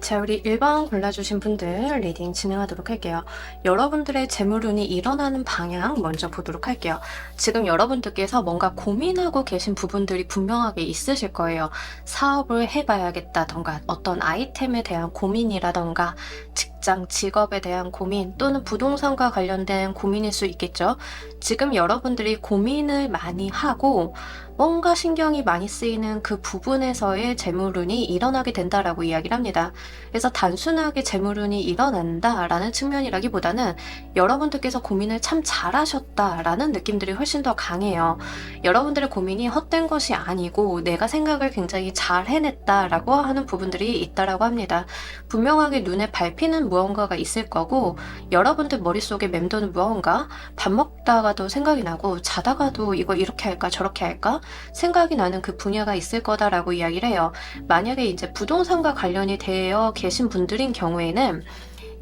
자, 우리 1번 골라주신 분들 리딩 진행하도록 할게요. 여러분들의 재물운이 일어나는 방향 먼저 보도록 할게요. 지금 여러분들께서 뭔가 고민하고 계신 부분들이 분명하게 있으실 거예요. 사업을 해봐야겠다던가 어떤 아이템에 대한 고민이라던가 직장, 직업에 대한 고민 또는 부동산과 관련된 고민일 수 있겠죠. 지금 여러분들이 고민을 많이 하고 뭔가 신경이 많이 쓰이는 그 부분에서의 재물운이 일어나게 된다라고 이야기를 합니다. 그래서 단순하게 재물운이 일어난다라는 측면이라기보다는 여러분들께서 고민을 참 잘하셨다라는 느낌들이 훨씬 더 강해요. 여러분들의 고민이 헛된 것이 아니고 내가 생각을 굉장히 잘 해냈다라고 하는 부분들이 있다라고 합니다. 분명하게 눈에 밟히는 무언가가 있을 거고 여러분들 머릿속에 맴도는 무언가, 밥 먹다가도 생각이 나고 자다가도 이거 이렇게 할까 저렇게 할까 생각이 나는 그 분야가 있을 거다라고 이야기를 해요. 만약에 이제 부동산과 관련이 되어 계신 분들인 경우에는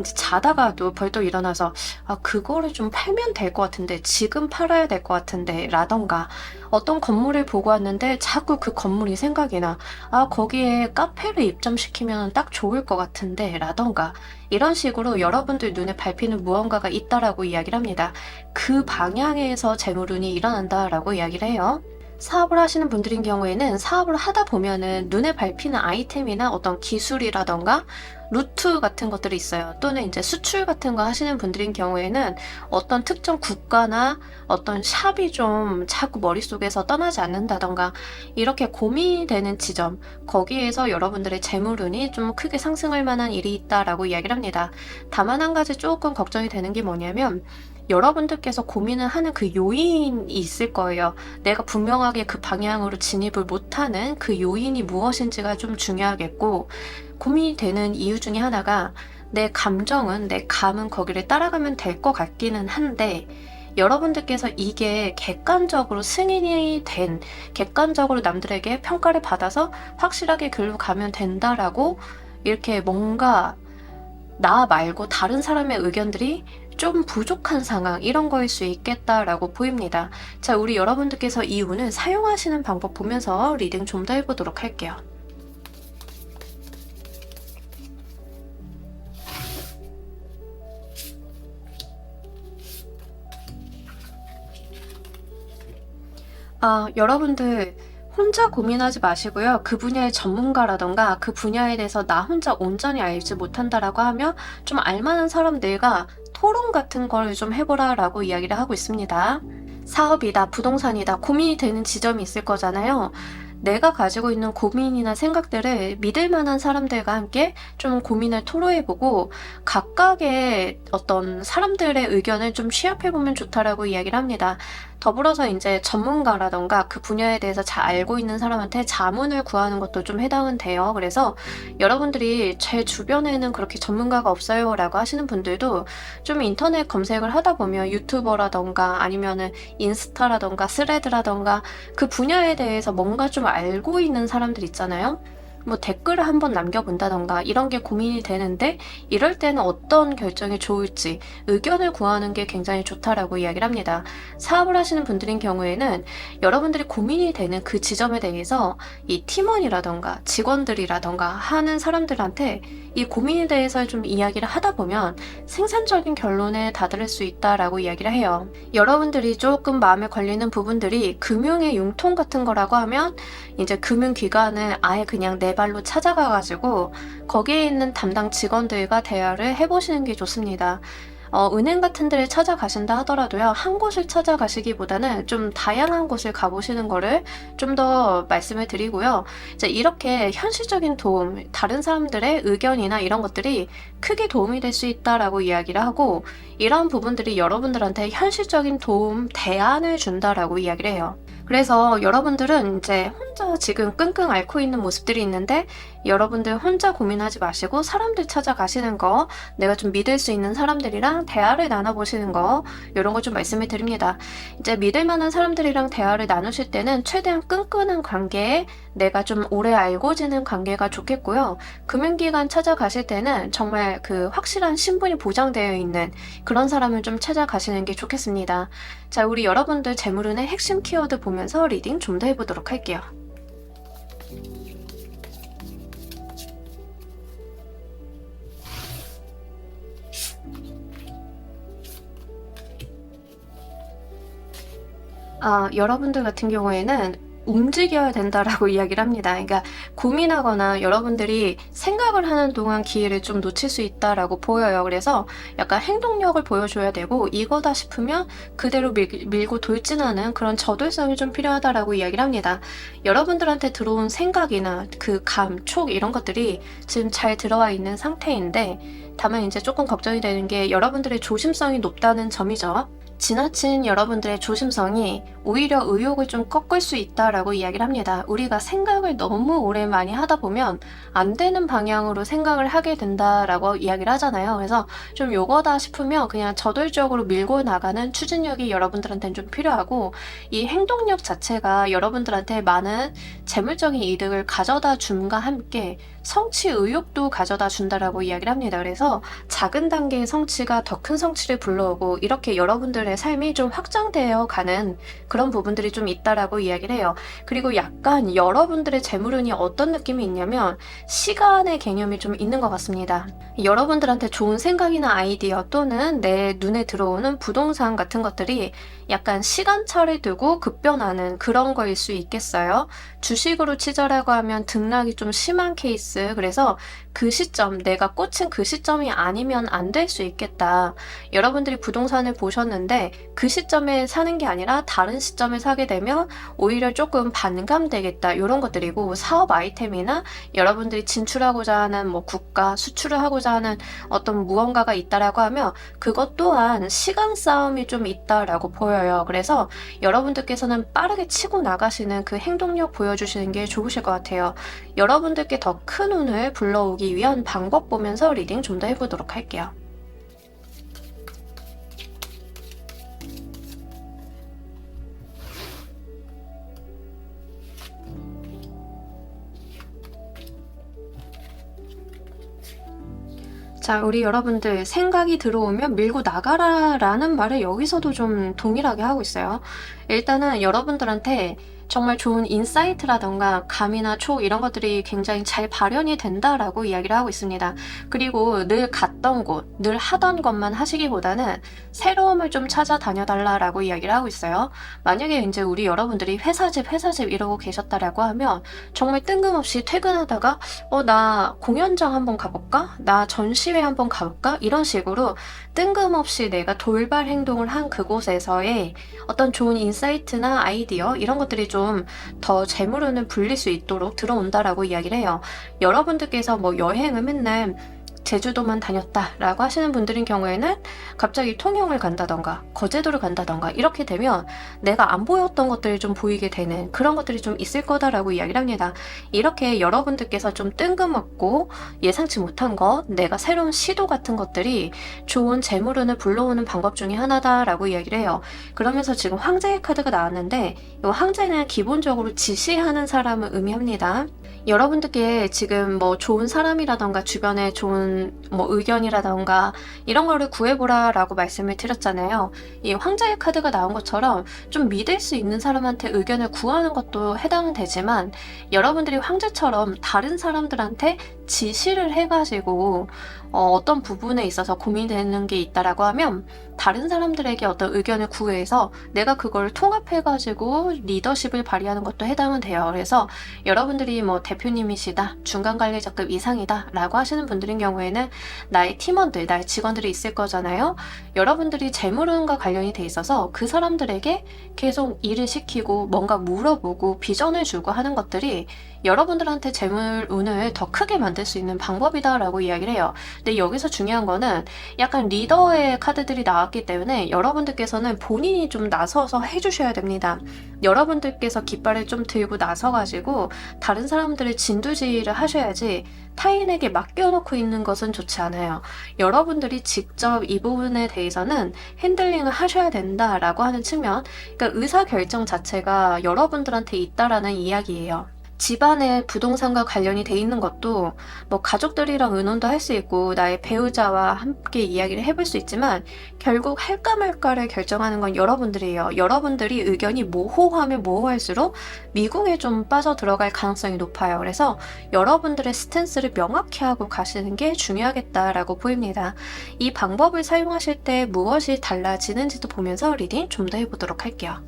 이제 자다가도 벌떡 일어나서 그거를 좀 팔면 될 것 같은데 지금 팔아야 될 것 같은데 라던가 어떤 건물을 보고 왔는데 자꾸 그 건물이 생각이 나 거기에 카페를 입점시키면 딱 좋을 것 같은데 라던가 이런 식으로 여러분들 눈에 밟히는 무언가가 있다라고 이야기를 합니다. 그 방향에서 재물운이 일어난다라고 이야기를 해요. 사업을 하시는 분들인 경우에는 사업을 하다 보면은 눈에 밟히는 아이템이나 어떤 기술이라던가 루트 같은 것들이 있어요. 또는 이제 수출 같은 거 하시는 분들인 경우에는 어떤 특정 국가나 어떤 샵이 좀 자꾸 머릿속에서 떠나지 않는다던가 이렇게 고민이 되는 지점, 거기에서 여러분들의 재물운이 좀 크게 상승할 만한 일이 있다라고 이야기를 합니다. 다만 한 가지 조금 걱정이 되는 게 뭐냐면 여러분들께서 고민을 하는 그 요인이 있을 거예요. 내가 분명하게 그 방향으로 진입을 못하는 그 요인이 무엇인지가 좀 중요하겠고 고민이 되는 이유 중에 하나가 내 감정은 내 감은 거기를 따라가면 될 것 같기는 한데 여러분들께서 이게 객관적으로 승인이 된 객관적으로 남들에게 평가를 받아서 확실하게 글로 가면 된다라고 이렇게 뭔가 나 말고 다른 사람의 의견들이 좀 부족한 상황 이런 거일 수 있겠다라고 보입니다. 자, 우리 여러분들께서 이 운을 사용하시는 방법 보면서 리딩 좀 더 해보도록 할게요. 여러분들 혼자 고민하지 마시고요. 그 분야의 전문가라던가 그 분야에 대해서 나 혼자 온전히 알지 못한다라고 하면 좀 알만한 사람들과 토론 같은 걸 좀 해보라라고 이야기를 하고 있습니다. 사업이다, 부동산이다, 고민이 되는 지점이 있을 거잖아요. 내가 가지고 있는 고민이나 생각들을 믿을 만한 사람들과 함께 좀 고민을 토로해보고 각각의 어떤 사람들의 의견을 좀 취합해보면 좋다라고 이야기를 합니다. 더불어서 이제 전문가라던가 그 분야에 대해서 잘 알고 있는 사람한테 자문을 구하는 것도 좀 해당은 돼요. 그래서 여러분들이 제 주변에는 그렇게 전문가가 없어요 라고 하시는 분들도 좀 인터넷 검색을 하다 보면 유튜버라던가 아니면은 인스타라던가 스레드라던가 그 분야에 대해서 뭔가 좀 알고 있는 사람들 있잖아요. 뭐 댓글을 한번 남겨본다던가 이런 게 고민이 되는데 이럴 때는 어떤 결정이 좋을지 의견을 구하는 게 굉장히 좋다라고 이야기를 합니다. 사업을 하시는 분들인 경우에는 여러분들이 고민이 되는 그 지점에 대해서 이 팀원이라던가 직원들이라던가 하는 사람들한테 이 고민에 대해서 좀 이야기를 하다 보면 생산적인 결론에 다다를 수 있다라고 이야기를 해요. 여러분들이 조금 마음에 걸리는 부분들이 금융의 융통 같은 거라고 하면 이제 금융기관을 아예 그냥 내 발로 찾아가가지고 거기에 있는 담당 직원들과 대화를 해보시는 게 좋습니다. 은행 같은 데를 찾아가신다 하더라도요, 한 곳을 찾아가시기보다는 좀 다양한 곳을 가보시는 거를 좀 더 말씀을 드리고요. 이제 이렇게 현실적인 도움, 다른 사람들의 의견이나 이런 것들이 크게 도움이 될 수 있다라고 이야기를 하고, 이런 부분들이 여러분들한테 현실적인 도움, 대안을 준다라고 이야기를 해요. 그래서 여러분들은 이제 혼자 지금 끙끙 앓고 있는 모습들이 있는데 여러분들 혼자 고민하지 마시고 사람들 찾아가시는 거, 내가 좀 믿을 수 있는 사람들이랑 대화를 나눠보시는 거, 이런 거 좀 말씀을 드립니다. 이제 믿을 만한 사람들이랑 대화를 나누실 때는 최대한 끈끈한 관계에 내가 좀 오래 알고 지는 관계가 좋겠고요. 금융기관 찾아가실 때는 정말 그 확실한 신분이 보장되어 있는 그런 사람을 좀 찾아가시는 게 좋겠습니다. 자, 우리 여러분들 재물운의 핵심 키워드 보면서 리딩 좀 더 해보도록 할게요. 여러분들 같은 경우에는 움직여야 된다라고 이야기를 합니다. 그러니까 고민하거나 여러분들이 생각을 하는 동안 기회를 좀 놓칠 수 있다라고 보여요. 그래서 약간 행동력을 보여줘야 되고 이거다 싶으면 그대로 밀고 돌진하는 그런 저돌성이 좀 필요하다라고 이야기를 합니다. 여러분들한테 들어온 생각이나 그 감, 촉 이런 것들이 지금 잘 들어와 있는 상태인데 다만 이제 조금 걱정이 되는 게 여러분들의 조심성이 높다는 점이죠. 지나친 여러분들의 조심성이 오히려 의욕을 좀 꺾을 수 있다라고 이야기를 합니다. 우리가 생각을 너무 오래 많이 하다 보면 안 되는 방향으로 생각을 하게 된다라고 이야기를 하잖아요. 그래서 좀 요거다 싶으면 그냥 저돌적으로 밀고 나가는 추진력이 여러분들한테는 좀 필요하고, 이 행동력 자체가 여러분들한테 많은 재물적인 이득을 가져다 줌과 함께 성취 의욕도 가져다 준다라고 이야기를 합니다. 그래서 작은 단계의 성취가 더 큰 성취를 불러오고 이렇게 여러분들의 삶이 좀 확장되어 가는 그런 부분들이 좀 있다라고 이야기를 해요. 그리고 약간 여러분들의 재물운이 어떤 느낌이 있냐면 시간의 개념이 좀 있는 것 같습니다. 여러분들한테 좋은 생각이나 아이디어 또는 내 눈에 들어오는 부동산 같은 것들이 약간 시간차를 두고 급변하는 그런 거일 수 있겠어요. 주식으로 치자라고 하면 등락이 좀 심한 케이스, 그래서 그 시점, 내가 꽂힌 그 시점이 아니면 안 될 수 있겠다. 여러분들이 부동산을 보셨는데 그 시점에 사는 게 아니라 다른 시점에 사게 되면 오히려 조금 반감되겠다. 이런 것들이고, 사업 아이템이나 여러분들이 진출하고자 하는 뭐 국가, 수출을 하고자 하는 어떤 무언가가 있다라고 하면 그것 또한 시간 싸움이 좀 있다라고 보여요. 그래서 여러분들께서는 빠르게 치고 나가시는 그 행동력 보여주시는 게 좋으실 것 같아요. 여러분들께 더 큰 운을 불러오기 위한 방법 보면서 리딩 좀 더 해보도록 할게요. 자, 우리 여러분들 생각이 들어오면 밀고 나가라 라는 말을 여기서도 좀 동일하게 하고 있어요. 일단은 여러분들한테 정말 좋은 인사이트라던가 감이나 촉 이런 것들이 굉장히 잘 발현이 된다라고 이야기를 하고 있습니다. 그리고 늘 갔던 곳, 늘 하던 것만 하시기보다는 새로움을 좀 찾아다녀달라라고 이야기를 하고 있어요. 만약에 이제 우리 여러분들이 회사집 이러고 계셨다라고 하면 정말 뜬금없이 퇴근하다가 나 공연장 한번 가볼까? 나 전시회 한번 가볼까? 이런 식으로 뜬금없이 내가 돌발 행동을 한 그곳에서의 어떤 좋은 인사이트나 아이디어 이런 것들이 좀 더 재물운을 불릴 수 있도록 들어온다라고 이야기를 해요. 여러분들께서 뭐 여행을 맨날 제주도만 다녔다라고 하시는 분들인 경우에는 갑자기 통영을 간다던가 거제도를 간다던가 이렇게 되면 내가 안 보였던 것들이 좀 보이게 되는 그런 것들이 좀 있을 거다라고 이야기를 합니다. 이렇게 여러분들께서 좀 뜬금없고 예상치 못한 것, 내가 새로운 시도 같은 것들이 좋은 재물운을 불러오는 방법 중에 하나다라고 이야기를 해요. 그러면서 지금 황제의 카드가 나왔는데 이 황제는 기본적으로 지시하는 사람을 의미합니다. 여러분들께 지금 뭐 좋은 사람이라던가 주변에 좋은 뭐 의견이라던가 이런 거를 구해보라라고 말씀을 드렸잖아요. 이 황제의 카드가 나온 것처럼 좀 믿을 수 있는 사람한테 의견을 구하는 것도 해당되지만 여러분들이 황제처럼 다른 사람들한테 지시를 해가지고 어떤 부분에 있어서 고민되는 게 있다라고 하면 다른 사람들에게 어떤 의견을 구해서 내가 그걸 통합해가지고 리더십을 발휘하는 것도 해당은 돼요. 그래서 여러분들이 뭐 대표님이시다, 중간 관리자급 이상이다 라고 하시는 분들인 경우에는 나의 팀원들, 나의 직원들이 있을 거잖아요. 여러분들이 재물운과 관련이 돼 있어서 그 사람들에게 계속 일을 시키고 뭔가 물어보고 비전을 주고 하는 것들이 여러분들한테 재물운을 더 크게 만들 수 있는 방법이다라고 이야기를 해요. 근데 여기서 중요한 거는 약간 리더의 카드들이 나왔기 때문에 여러분들께서는 본인이 좀 나서서 해주셔야 됩니다. 여러분들께서 깃발을 좀 들고 나서가지고 다른 사람들을 진두지휘를 하셔야지 타인에게 맡겨놓고 있는 것은 좋지 않아요. 여러분들이 직접 이 부분에 대해서는 핸들링을 하셔야 된다라고 하는 측면, 그러니까 의사결정 자체가 여러분들한테 있다라는 이야기예요. 집안의 부동산과 관련이 돼 있는 것도 뭐 가족들이랑 의논도 할 수 있고 나의 배우자와 함께 이야기를 해볼 수 있지만 결국 할까 말까를 결정하는 건 여러분들이에요. 여러분들이 의견이 모호하면 모호할수록 미궁에 좀 빠져 들어갈 가능성이 높아요. 그래서 여러분들의 스탠스를 명확히 하고 가시는 게 중요하겠다라고 보입니다. 이 방법을 사용하실 때 무엇이 달라지는지도 보면서 리딩 좀 더 해보도록 할게요.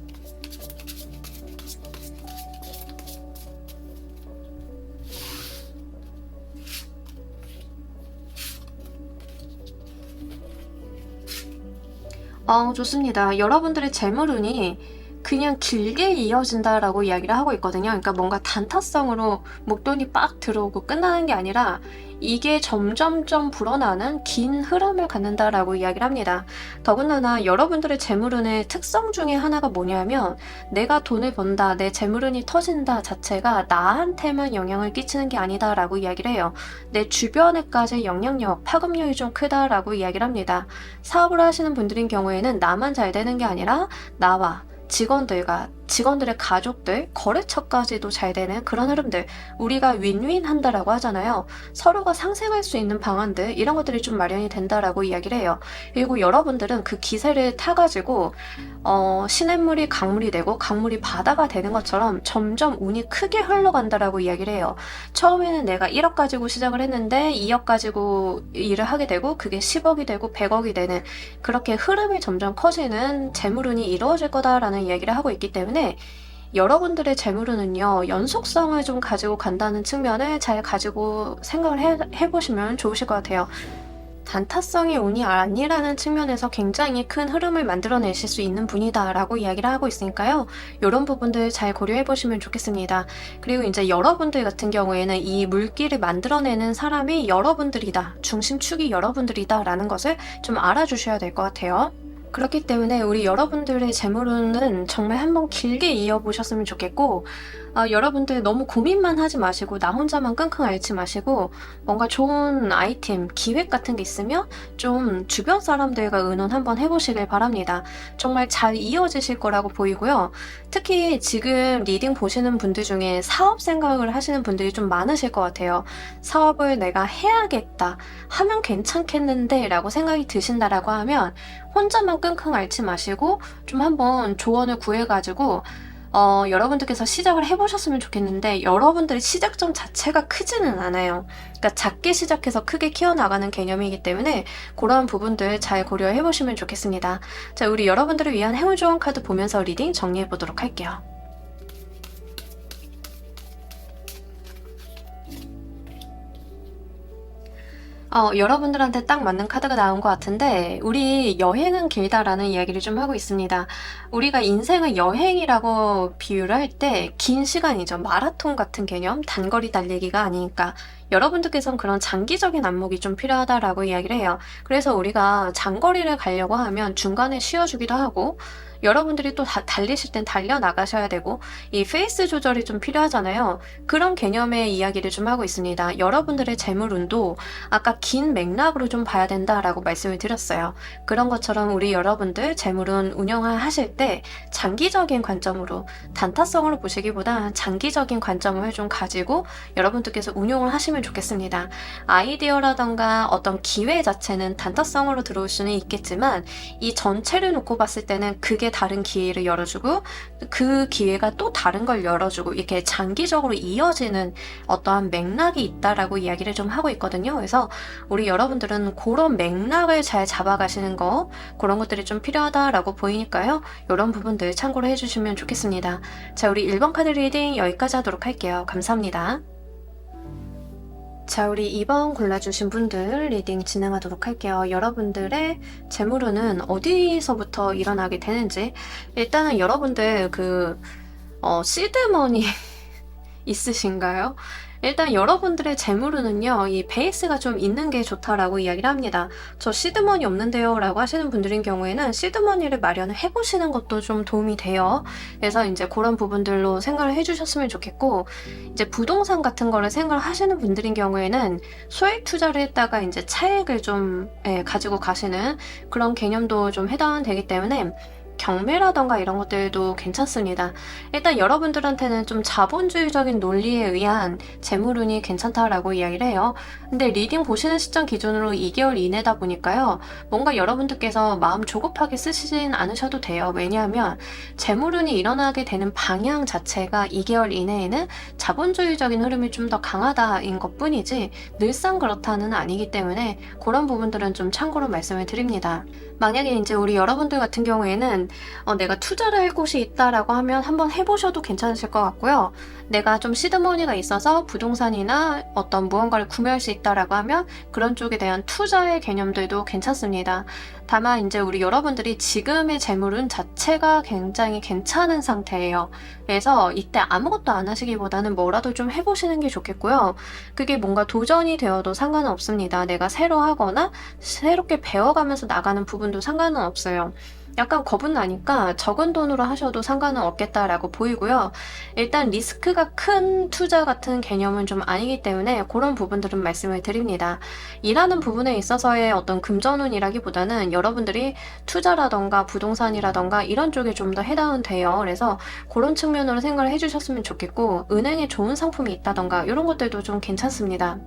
좋습니다. 여러분들의 재물운이 그냥 길게 이어진다라고 이야기를 하고 있거든요. 그러니까 뭔가 단타성으로 목돈이 빡 들어오고 끝나는 게 아니라 이게 점점점 불어나는 긴 흐름을 갖는다라고 이야기를 합니다. 더군다나 여러분들의 재물운의 특성 중에 하나가 뭐냐면 내가 돈을 번다, 내 재물운이 터진다 자체가 나한테만 영향을 끼치는 게 아니다라고 이야기를 해요. 내 주변에까지 영향력, 파급력이 좀 크다라고 이야기를 합니다. 사업을 하시는 분들인 경우에는 나만 잘 되는 게 아니라 나와 직원들의 가족들, 거래처까지도 잘 되는 그런 흐름들, 우리가 윈윈 한다라고 하잖아요. 서로가 상생할 수 있는 방안들, 이런 것들이 좀 마련이 된다라고 이야기를 해요. 그리고 여러분들은 그 기세를 타가지고 시냇물이 강물이 되고 강물이 바다가 되는 것처럼 점점 운이 크게 흘러간다라고 이야기를 해요. 처음에는 내가 1억 가지고 시작을 했는데 2억 가지고 일을 하게 되고 그게 10억이 되고 100억이 되는 그렇게 흐름이 점점 커지는 재물운이 이루어질 거다라는 이야기를 하고 있기 때문에 여러분들의 재물운은요, 연속성을 좀 가지고 간다는 측면을 잘 가지고 생각을 해보시면 좋으실 것 같아요. 단타성의 운이 아니라는 측면에서 굉장히 큰 흐름을 만들어내실 수 있는 분이다라고 이야기를 하고 있으니까요. 이런 부분들 잘 고려해보시면 좋겠습니다. 그리고 이제 여러분들 같은 경우에는 이 물길을 만들어내는 사람이 여러분들이다, 중심축이 여러분들이다라는 것을 좀 알아주셔야 될 것 같아요. 그렇기 때문에 우리 여러분들의 재물운은 정말 한번 길게 이어보셨으면 좋겠고, 여러분들 너무 고민만 하지 마시고 나 혼자만 끙끙 앓지 마시고 뭔가 좋은 아이템, 기획 같은 게 있으면 좀 주변 사람들과 의논 한번 해보시길 바랍니다. 정말 잘 이어지실 거라고 보이고요. 특히 지금 리딩 보시는 분들 중에 사업 생각을 하시는 분들이 좀 많으실 것 같아요. 사업을 내가 해야겠다, 하면 괜찮겠는데 라고 생각이 드신다라고 하면 혼자만 끙끙 앓지 마시고 좀 한번 조언을 구해가지고 여러분들께서 시작을 해보셨으면 좋겠는데 여러분들의 시작점 자체가 크지는 않아요. 그러니까 작게 시작해서 크게 키워나가는 개념이기 때문에 그런 부분들 잘 고려해 보시면 좋겠습니다. 자, 우리 여러분들을 위한 행운 조언 카드 보면서 리딩 정리해 보도록 할게요. 여러분들한테 딱 맞는 카드가 나온 것 같은데 우리 여행은 길다라는 이야기를 좀 하고 있습니다. 우리가 인생을 여행이라고 비유를 할 때 긴 시간이죠. 마라톤 같은 개념, 단거리 달리기가 아니니까 여러분들께서는 그런 장기적인 안목이 좀 필요하다라고 이야기를 해요. 그래서 우리가 장거리를 가려고 하면 중간에 쉬어주기도 하고 여러분들이 또 달리실 땐 달려나가셔야 되고 이 페이스 조절이 좀 필요하잖아요. 그런 개념의 이야기를 좀 하고 있습니다. 여러분들의 재물운도 아까 긴 맥락으로 좀 봐야 된다라고 말씀을 드렸어요. 그런 것처럼 우리 여러분들 재물운 운영을 하실 때 장기적인 관점으로 단타성으로 보시기보다 장기적인 관점을 좀 가지고 여러분들께서 운용을 하시면 좋겠습니다. 아이디어라던가 어떤 기회 자체는 단타성으로 들어올 수는 있겠지만 이 전체를 놓고 봤을 때는 그게 다른 기회를 열어주고 그 기회가 또 다른 걸 열어주고 이렇게 장기적으로 이어지는 어떠한 맥락이 있다라고 이야기를 좀 하고 있거든요. 그래서 우리 여러분들은 그런 맥락을 잘 잡아가시는 거 그런 것들이 좀 필요하다라고 보이니까요. 이런 부분들 참고를 해주시면 좋겠습니다. 자, 우리 1번 카드 리딩 여기까지 하도록 할게요. 감사합니다. 자, 우리 2번 골라주신 분들 리딩 진행하도록 할게요. 여러분들의 재물운은 어디서부터 일어나게 되는지 일단은 여러분들 시드머니 있으신가요? 일단 여러분들의 재물운은요, 이 베이스가 좀 있는 게 좋다라고 이야기를 합니다. 저 시드머니 없는데요 라고 하시는 분들인 경우에는 시드머니를 마련을 해보시는 것도 좀 도움이 돼요. 그래서 이제 그런 부분들로 생각을 해주셨으면 좋겠고, 이제 부동산 같은 거를 생각을 하시는 분들인 경우에는 소액 투자를 했다가 이제 차익을 좀 가지고 가시는 그런 개념도 좀 해당되기 때문에 경매라던가 이런 것들도 괜찮습니다. 일단 여러분들한테는 좀 자본주의적인 논리에 의한 재물운이 괜찮다라고 이야기를 해요. 근데 리딩 보시는 시점 기준으로 2개월 이내다 보니까요. 뭔가 여러분들께서 마음 조급하게 쓰시진 않으셔도 돼요. 왜냐하면 재물운이 일어나게 되는 방향 자체가 2개월 이내에는 자본주의적인 흐름이 좀 더 강하다인 것 뿐이지 늘상 그렇다는 아니기 때문에 그런 부분들은 좀 참고로 말씀을 드립니다. 만약에 이제 우리 여러분들 같은 경우에는 내가 투자를 할 곳이 있다라고 하면 한번 해보셔도 괜찮으실 것 같고요. 내가 좀 시드머니가 있어서 부동산이나 어떤 무언가를 구매할 수 있다라고 하면 그런 쪽에 대한 투자의 개념들도 괜찮습니다. 다만 이제 우리 여러분들이 지금의 재물운 자체가 굉장히 괜찮은 상태예요. 그래서 이때 아무것도 안 하시기보다는 뭐라도 좀 해보시는 게 좋겠고요. 그게 뭔가 도전이 되어도 상관은 없습니다. 내가 새로 하거나 새롭게 배워가면서 나가는 부분도 상관은 없어요. 약간 겁은 나니까 적은 돈으로 하셔도 상관은 없겠다라고 보이고요. 일단 리스크가 큰 투자 같은 개념은 좀 아니기 때문에 그런 부분들은 말씀을 드립니다. 일하는 부분에 있어서의 어떤 금전운이라기보다는 여러분들이 투자라던가 부동산이라던가 이런 쪽에 좀 더 해당은 돼요. 그래서 그런 측면으로 생각을 해주셨으면 좋겠고 은행에 좋은 상품이 있다던가 이런 것들도 좀 괜찮습니다.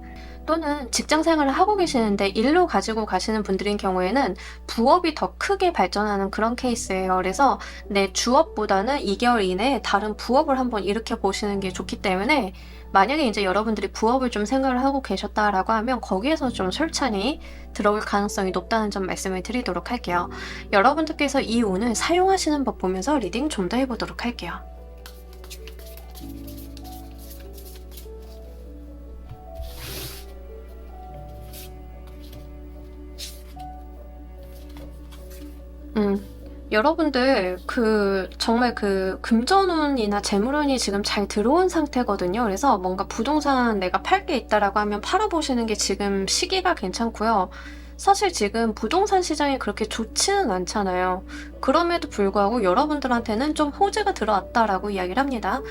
또는 직장 생활을 하고 계시는데 일로 가지고 가시는 분들인 경우에는 부업이 더 크게 발전하는 그런 케이스예요. 그래서 내 주업보다는 2개월 이내에 다른 부업을 한번 일으켜 보시는 게 좋기 때문에 만약에 이제 여러분들이 부업을 좀 생각을 하고 계셨다라고 하면 거기에서 좀 솔찬히 들어올 가능성이 높다는 점 말씀을 드리도록 할게요. 여러분들께서 이 운을 사용하시는 법 보면서 리딩 좀 더 해보도록 할게요. 여러분들 정말 금전운이나 재물운이 지금 잘 들어온 상태거든요. 그래서 뭔가 부동산 내가 팔 게 있다라고 하면 팔아보시는 게 지금 시기가 괜찮고요. 사실 지금 부동산 시장이 그렇게 좋지는 않잖아요. 그럼에도 불구하고 여러분들한테는 좀 호재가 들어왔다라고 이야기를 합니다.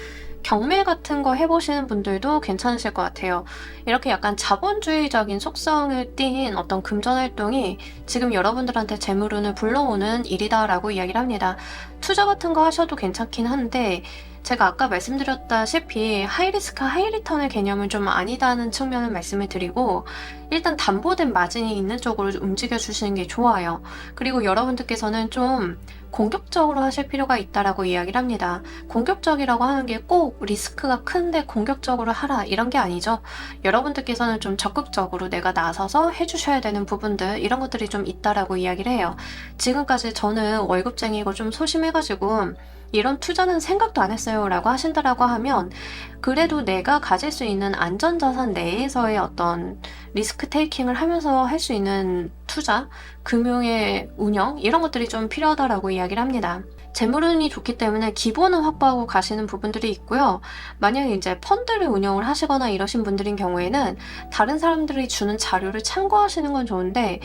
경매 같은 거 해보시는 분들도 괜찮으실 것 같아요. 이렇게 약간 자본주의적인 속성을 띤 어떤 금전활동이 지금 여러분들한테 재물운을 불러오는 일이다라고 이야기를 합니다. 투자 같은 거 하셔도 괜찮긴 한데 제가 아까 말씀드렸다시피 하이리스크 하이리턴의 개념은 좀 아니다는 측면을 말씀을 드리고 일단 담보된 마진이 있는 쪽으로 움직여 주시는 게 좋아요. 그리고 여러분들께서는 좀 공격적으로 하실 필요가 있다라고 이야기를 합니다. 공격적이라고 하는 게 꼭 리스크가 큰데 공격적으로 하라 이런 게 아니죠. 여러분들께서는 좀 적극적으로 내가 나서서 해주셔야 되는 부분들 이런 것들이 좀 있다라고 이야기를 해요. 지금까지 저는 월급쟁이고 좀 소심해가지고 이런 투자는 생각도 안 했어요 라고 하신다라고 하면 그래도 내가 가질 수 있는 안전자산 내에서의 어떤 리스크 테이킹을 하면서 할 수 있는 투자, 금융의 운영 이런 것들이 좀 필요하다라고 이야기를 합니다. 재물운이 좋기 때문에 기본은 확보하고 가시는 부분들이 있고요. 만약에 이제 펀드를 운영을 하시거나 이러신 분들인 경우에는 다른 사람들이 주는 자료를 참고하시는 건 좋은데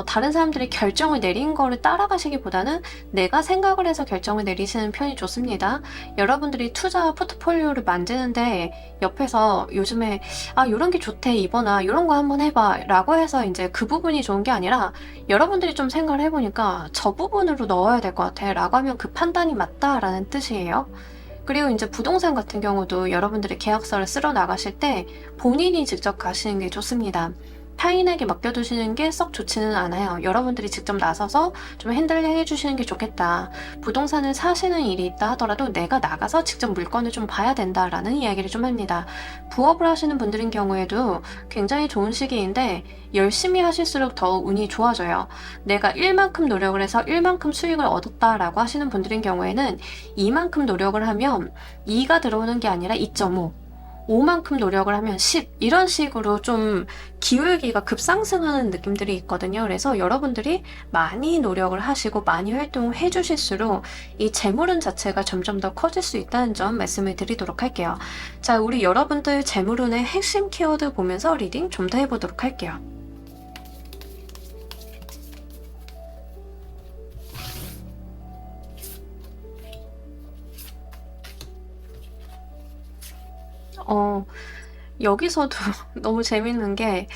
다른 사람들이 결정을 내린 거를 따라가시기보다는 내가 생각을 해서 결정을 내리시는 편이 좋습니다. 여러분들이 투자 포트폴리오를 만드는데 옆에서 요즘에 요런 게 좋대 이번아 요런 거 한번 해봐 라고 해서 이제 그 부분이 좋은 게 아니라 여러분들이 좀 생각을 해보니까 저 부분으로 넣어야 될 것 같아 라고 하면 그 판단이 맞다라는 뜻이에요. 그리고 이제 부동산 같은 경우도 여러분들이 계약서를 쓸어 나가실 때 본인이 직접 가시는 게 좋습니다. 타인에게 맡겨두시는 게 썩 좋지는 않아요. 여러분들이 직접 나서서 좀 핸들링 해주시는 게 좋겠다. 부동산을 사시는 일이 있다 하더라도 내가 나가서 직접 물건을 좀 봐야 된다라는 이야기를 좀 합니다. 부업을 하시는 분들인 경우에도 굉장히 좋은 시기인데 열심히 하실수록 더 운이 좋아져요. 내가 1만큼 노력을 해서 1만큼 수익을 얻었다라고 하시는 분들인 경우에는 이만큼 노력을 하면 2가 들어오는 게 아니라 2.5 5만큼 노력을 하면 10 이런 식으로 좀 기울기가 급상승하는 느낌들이 있거든요. 그래서 여러분들이 많이 노력을 하시고 많이 활동을 해주실수록 이 재물운 자체가 점점 더 커질 수 있다는 점 말씀을 드리도록 할게요. 자, 우리 여러분들 재물운의 핵심 키워드 보면서 리딩 좀 더 해보도록 할게요. 여기서도 너무 재밌는 게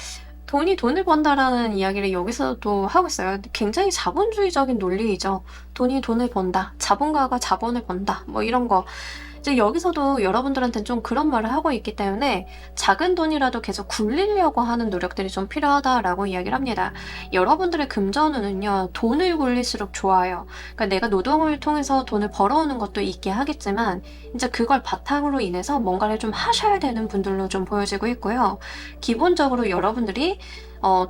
돈이 돈을 번다라는 이야기를 여기서도 하고 있어요. 굉장히 자본주의적인 논리이죠. 돈이 돈을 번다. 자본가가 자본을 번다. 뭐 이런 거. 이제 여기서도 여러분들한테는 좀 그런 말을 하고 있기 때문에 작은 돈이라도 계속 굴리려고 하는 노력들이 좀 필요하다라고 이야기를 합니다. 여러분들의 금전운은요, 돈을 굴릴수록 좋아요. 그러니까 내가 노동을 통해서 돈을 벌어오는 것도 있게 하겠지만 이제 그걸 바탕으로 인해서 뭔가를 좀 하셔야 되는 분들로 좀 보여지고 있고요. 기본적으로 여러분들이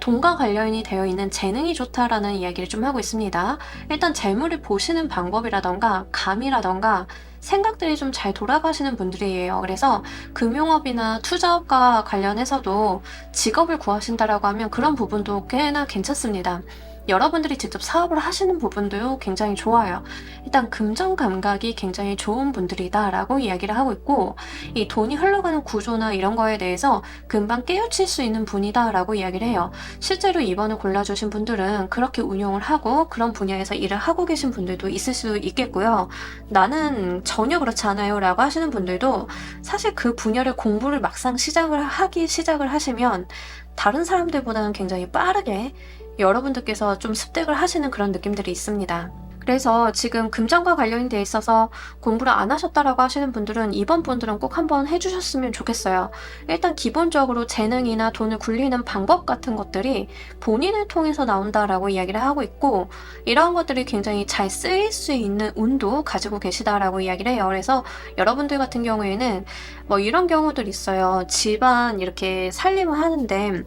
돈과 관련이 되어 있는 재능이 좋다라는 이야기를 좀 하고 있습니다. 일단 재물을 보시는 방법이라던가 감이라던가 생각들이 좀 잘 돌아가시는 분들이에요. 그래서 금융업이나 투자업과 관련해서도 직업을 구하신다라고 하면 그런 부분도 꽤나 괜찮습니다. 여러분들이 직접 사업을 하시는 부분도 굉장히 좋아요. 일단 금전 감각이 굉장히 좋은 분들이다라고 이야기를 하고 있고 이 돈이 흘러가는 구조나 이런 거에 대해서 금방 깨우칠 수 있는 분이다라고 이야기를 해요. 실제로 이번을 골라주신 분들은 그렇게 운용을 하고 그런 분야에서 일을 하고 계신 분들도 있을 수 있겠고요. 나는 전혀 그렇지 않아요 라고 하시는 분들도 사실 그 분야를 공부를 막상 시작을 하시면 다른 사람들보다는 굉장히 빠르게 여러분들께서 좀 습득을 하시는 그런 느낌들이 있습니다. 그래서 지금 금전과 관련이 돼 있어서 공부를 안 하셨다라고 하시는 분들은 이번 분들은 꼭 한번 해주셨으면 좋겠어요. 일단 기본적으로 재능이나 돈을 굴리는 방법 같은 것들이 본인을 통해서 나온다라고 이야기를 하고 있고 이러한 것들이 굉장히 잘 쓰일 수 있는 운도 가지고 계시다라고 이야기를 해요. 그래서 여러분들 같은 경우에는 뭐 이런 경우들 있어요. 집안 이렇게 살림을 하는데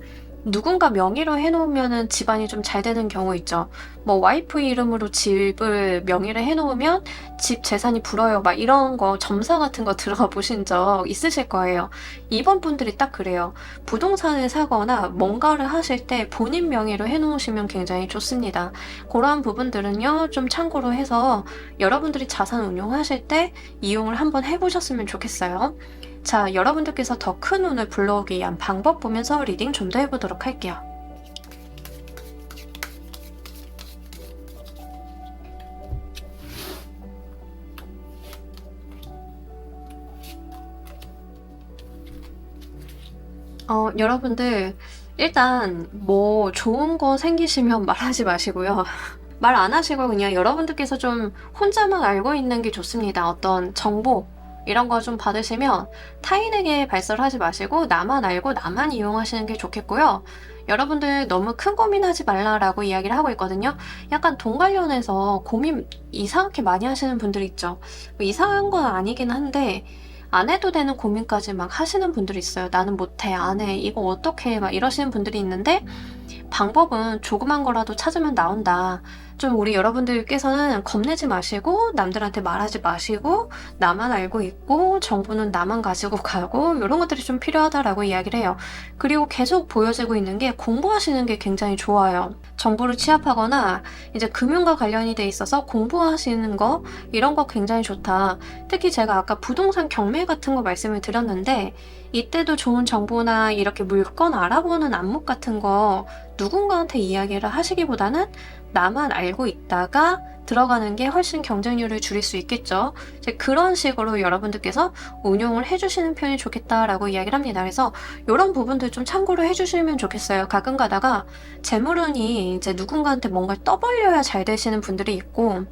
누군가 명의로 해놓으면 집안이 좀 잘 되는 경우 있죠. 뭐 와이프 이름으로 집을 명의를 해놓으면 집 재산이 불어요. 막 이런 거 점사 같은 거 들어가 보신 적 있으실 거예요. 이번 분들이 딱 그래요. 부동산을 사거나 뭔가를 하실 때 본인 명의로 해놓으시면 굉장히 좋습니다. 그러한 부분들은요. 좀 참고로 해서 여러분들이 자산 운용하실 때 이용을 한번 해보셨으면 좋겠어요. 자, 여러분들께서 더 큰 운을 불러오기 위한 방법 보면서 리딩 좀 더 해보도록 할게요. 여러분들 일단 뭐 좋은 거 생기시면 말하지 마시고요. 말 안 하시고 그냥 여러분들께서 좀 혼자만 알고 있는 게 좋습니다. 어떤 정보 이런 거 좀 받으시면 타인에게 발설하지 마시고 나만 알고 나만 이용하시는 게 좋겠고요. 여러분들 너무 큰 고민하지 말라라고 이야기를 하고 있거든요. 약간 돈 관련해서 고민 이상하게 많이 하시는 분들 있죠. 뭐 이상한 건 아니긴 한데 안 해도 되는 고민까지 막 하시는 분들이 있어요. 나는 못해, 안 해, 이거 어떻게 해, 막 이러시는 분들이 있는데 방법은 조그만 거라도 찾으면 나온다. 좀 우리 여러분들께서는 겁내지 마시고 남들한테 말하지 마시고 나만 알고 있고 정보는 나만 가지고 가고 이런 것들이 좀 필요하다라고 이야기를 해요. 그리고 계속 보여지고 있는 게 공부하시는 게 굉장히 좋아요. 정보를 취합하거나 이제 금융과 관련이 돼 있어서 공부하시는 거 이런 거 굉장히 좋다. 특히 제가 아까 부동산 경매 같은 거 말씀을 드렸는데 이때도 좋은 정보나 이렇게 물건 알아보는 안목 같은 거 누군가한테 이야기를 하시기보다는 나만 알고 있다가 들어가는 게 훨씬 경쟁률을 줄일 수 있겠죠. 이제 그런 식으로 여러분들께서 운용을 해주시는 편이 좋겠다라고 이야기를 합니다. 그래서 이런 부분들 좀 참고를 해주시면 좋겠어요. 가끔 가다가 재물운이 이제 누군가한테 뭔가를 떠벌려야 잘 되시는 분들이 있고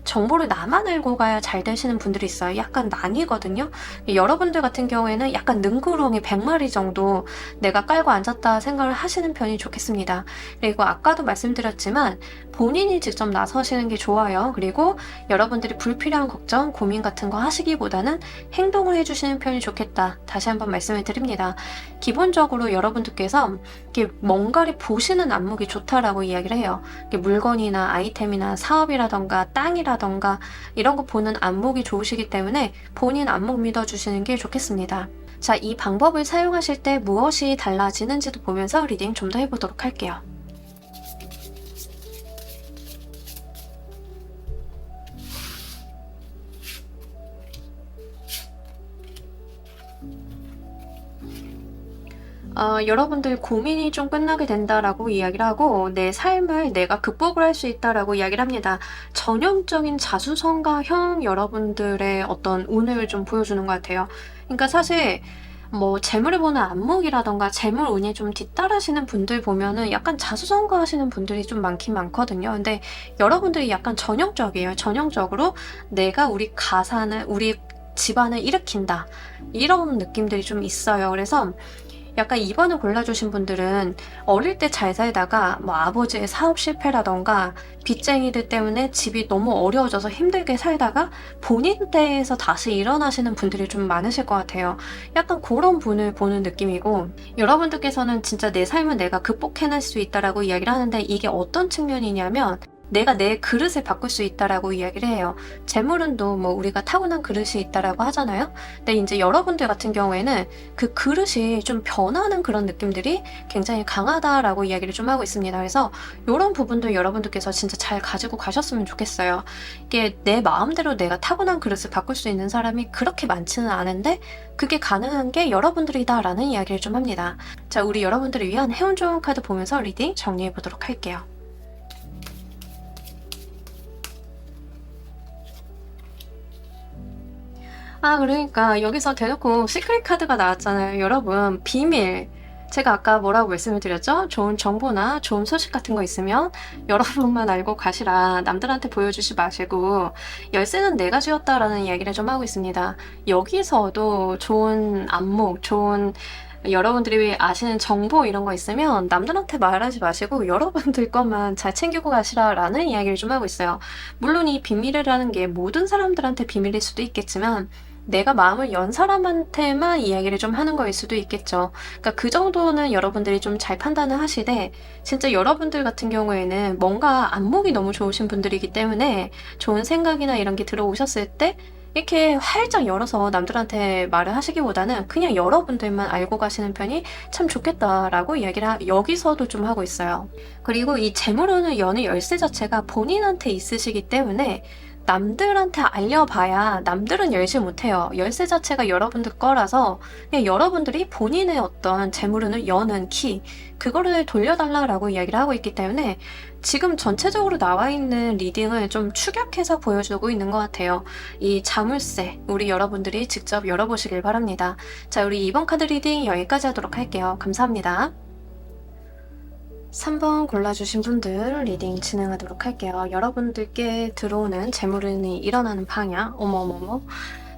정보를 나만 알고 가야 잘 되시는 분들이 있어요. 약간 나뉘거든요. 여러분들 같은 경우에는 약간 능구렁이 100마리 정도 내가 깔고 앉았다 생각을 하시는 편이 좋겠습니다. 그리고 아까도 말씀드렸지만 본인이 직접 나서시는 게 좋아요. 그리고 여러분들이 불필요한 걱정, 고민 같은 거 하시기보다는 행동을 해주시는 편이 좋겠다. 다시 한번 말씀을 드립니다. 기본적으로 여러분들께서 이렇게 뭔가를 보시는 안목이 좋다라고 이야기를 해요. 물건이나 아이템이나 사업이라던가 땅이라던가 이런 거 보는 안목이 좋으시기 때문에 본인 안목 믿어주시는 게 좋겠습니다. 자, 이 방법을 사용하실 때 무엇이 달라지는지도 보면서 리딩 좀 더 해보도록 할게요. 여러분들 고민이 좀 끝나게 된다라고 이야기를 하고 내 삶을 내가 극복을 할 수 있다라고 이야기를 합니다. 전형적인 자수성가형 여러분들의 어떤 운을 좀 보여주는 것 같아요. 그러니까 사실 뭐 재물을 보는 안목이라던가 재물 운이 좀 뒤따르시는 분들 보면은 약간 자수성가하시는 분들이 좀 많긴 많거든요. 근데 여러분들이 약간 전형적이에요. 전형적으로 내가 우리 가산을 우리 집안을 일으킨다 이런 느낌들이 좀 있어요. 그래서 약간 2번을 골라주신 분들은 어릴 때 잘 살다가 뭐 아버지의 사업 실패라던가 빚쟁이들 때문에 집이 너무 어려워져서 힘들게 살다가 본인 때에서 다시 일어나시는 분들이 좀 많으실 것 같아요. 약간 그런 분을 보는 느낌이고 여러분들께서는 진짜 내 삶은 내가 극복해낼 수 있다라고 이야기를 하는데 이게 어떤 측면이냐면 내가 내 그릇을 바꿀 수 있다라고 이야기를 해요. 재물운도 뭐 우리가 타고난 그릇이 있다라고 하잖아요. 근데 이제 여러분들 같은 경우에는 그 그릇이 좀 변하는 그런 느낌들이 굉장히 강하다라고 이야기를 좀 하고 있습니다. 그래서 이런 부분도 여러분들께서 진짜 잘 가지고 가셨으면 좋겠어요. 이게 내 마음대로 내가 타고난 그릇을 바꿀 수 있는 사람이 그렇게 많지는 않은데 그게 가능한 게 여러분들이다라는 이야기를 좀 합니다. 자, 우리 여러분들을 위한 해운 좋은 카드 보면서 리딩 정리해 보도록 할게요. 그러니까 여기서 대놓고 시크릿 카드가 나왔잖아요. 여러분, 비밀. 제가 아까 뭐라고 말씀을 드렸죠? 좋은 정보나 좋은 소식 같은 거 있으면 여러분만 알고 가시라. 남들한테 보여주지 마시고 열쇠는 내가 쥐었다라는 이야기를 좀 하고 있습니다. 여기서도 좋은 안목, 좋은 여러분들이 아시는 정보 이런 거 있으면 남들한테 말하지 마시고 여러분들 것만 잘 챙기고 가시라라는 이야기를 좀 하고 있어요. 물론 이 비밀이라는 게 모든 사람들한테 비밀일 수도 있겠지만 내가 마음을 연 사람한테만 이야기를 좀 하는 거일 수도 있겠죠. 그러니까 그 정도는 여러분들이 좀 잘 판단을 하시되 진짜 여러분들 같은 경우에는 뭔가 안목이 너무 좋으신 분들이기 때문에 좋은 생각이나 이런 게 들어오셨을 때 이렇게 활짝 열어서 남들한테 말을 하시기보다는 그냥 여러분들만 알고 가시는 편이 참 좋겠다라고 이야기를 여기서도 좀 하고 있어요. 그리고 이 재물운을 여는 열쇠 자체가 본인한테 있으시기 때문에 남들한테 알려봐야 남들은 열지 못해요. 열쇠 자체가 여러분들 거라서 그냥 여러분들이 본인의 어떤 재물운을 여는 키 그거를 돌려달라라고 이야기를 하고 있기 때문에 지금 전체적으로 나와 있는 리딩을 좀 축약해서 보여주고 있는 것 같아요. 이 자물쇠 우리 여러분들이 직접 열어보시길 바랍니다. 자, 우리 이번 카드 리딩 여기까지 하도록 할게요. 감사합니다. 3번 골라주신 분들 리딩 진행하도록 할게요. 여러분들께 들어오는 재물운이 일어나는 방향 어머머머.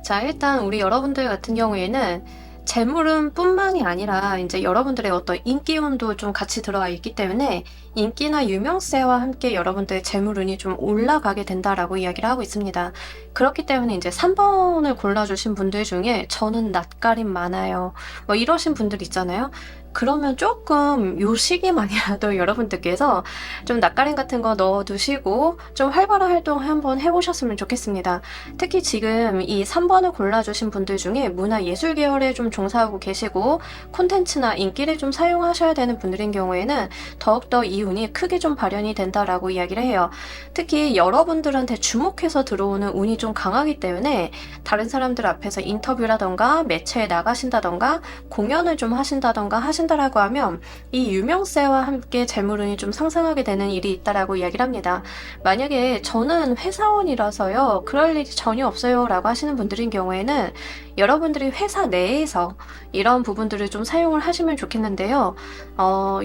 자, 일단 우리 여러분들 같은 경우에는 재물은 뿐만이 아니라 이제 여러분들의 어떤 인기운도 좀 같이 들어가 있기 때문에 인기나 유명세와 함께 여러분들의 재물운이 좀 올라가게 된다라고 이야기를 하고 있습니다. 그렇기 때문에 이제 3번을 골라주신 분들 중에 저는 낯가림 많아요, 뭐 이러신 분들 있잖아요. 그러면 조금 요 시기만이라도 여러분들께서 좀 낯가림 같은 거 넣어두시고 좀 활발한 활동 한번 해보셨으면 좋겠습니다. 특히 지금 이 3번을 골라주신 분들 중에 문화예술 계열에 좀 종사하고 계시고 콘텐츠나 인기를 좀 사용하셔야 되는 분들인 경우에는 더욱더 이 운이 크게 좀 발현이 된다라고 이야기를 해요. 특히 여러분들한테 주목해서 들어오는 운이 좀 강하기 때문에 다른 사람들 앞에서 인터뷰라던가 매체에 나가신다던가 공연을 좀 하신다던가 하신다라고 하면 이 유명세와 함께 재물운이 좀 상승하게 되는 일이 있다라고 이야기를 합니다. 만약에 저는 회사원이라서요 그럴 일이 전혀 없어요 라고 하시는 분들인 경우에는 여러분들이 회사 내에서 이런 부분들을 좀 사용을 하시면 좋겠는데요.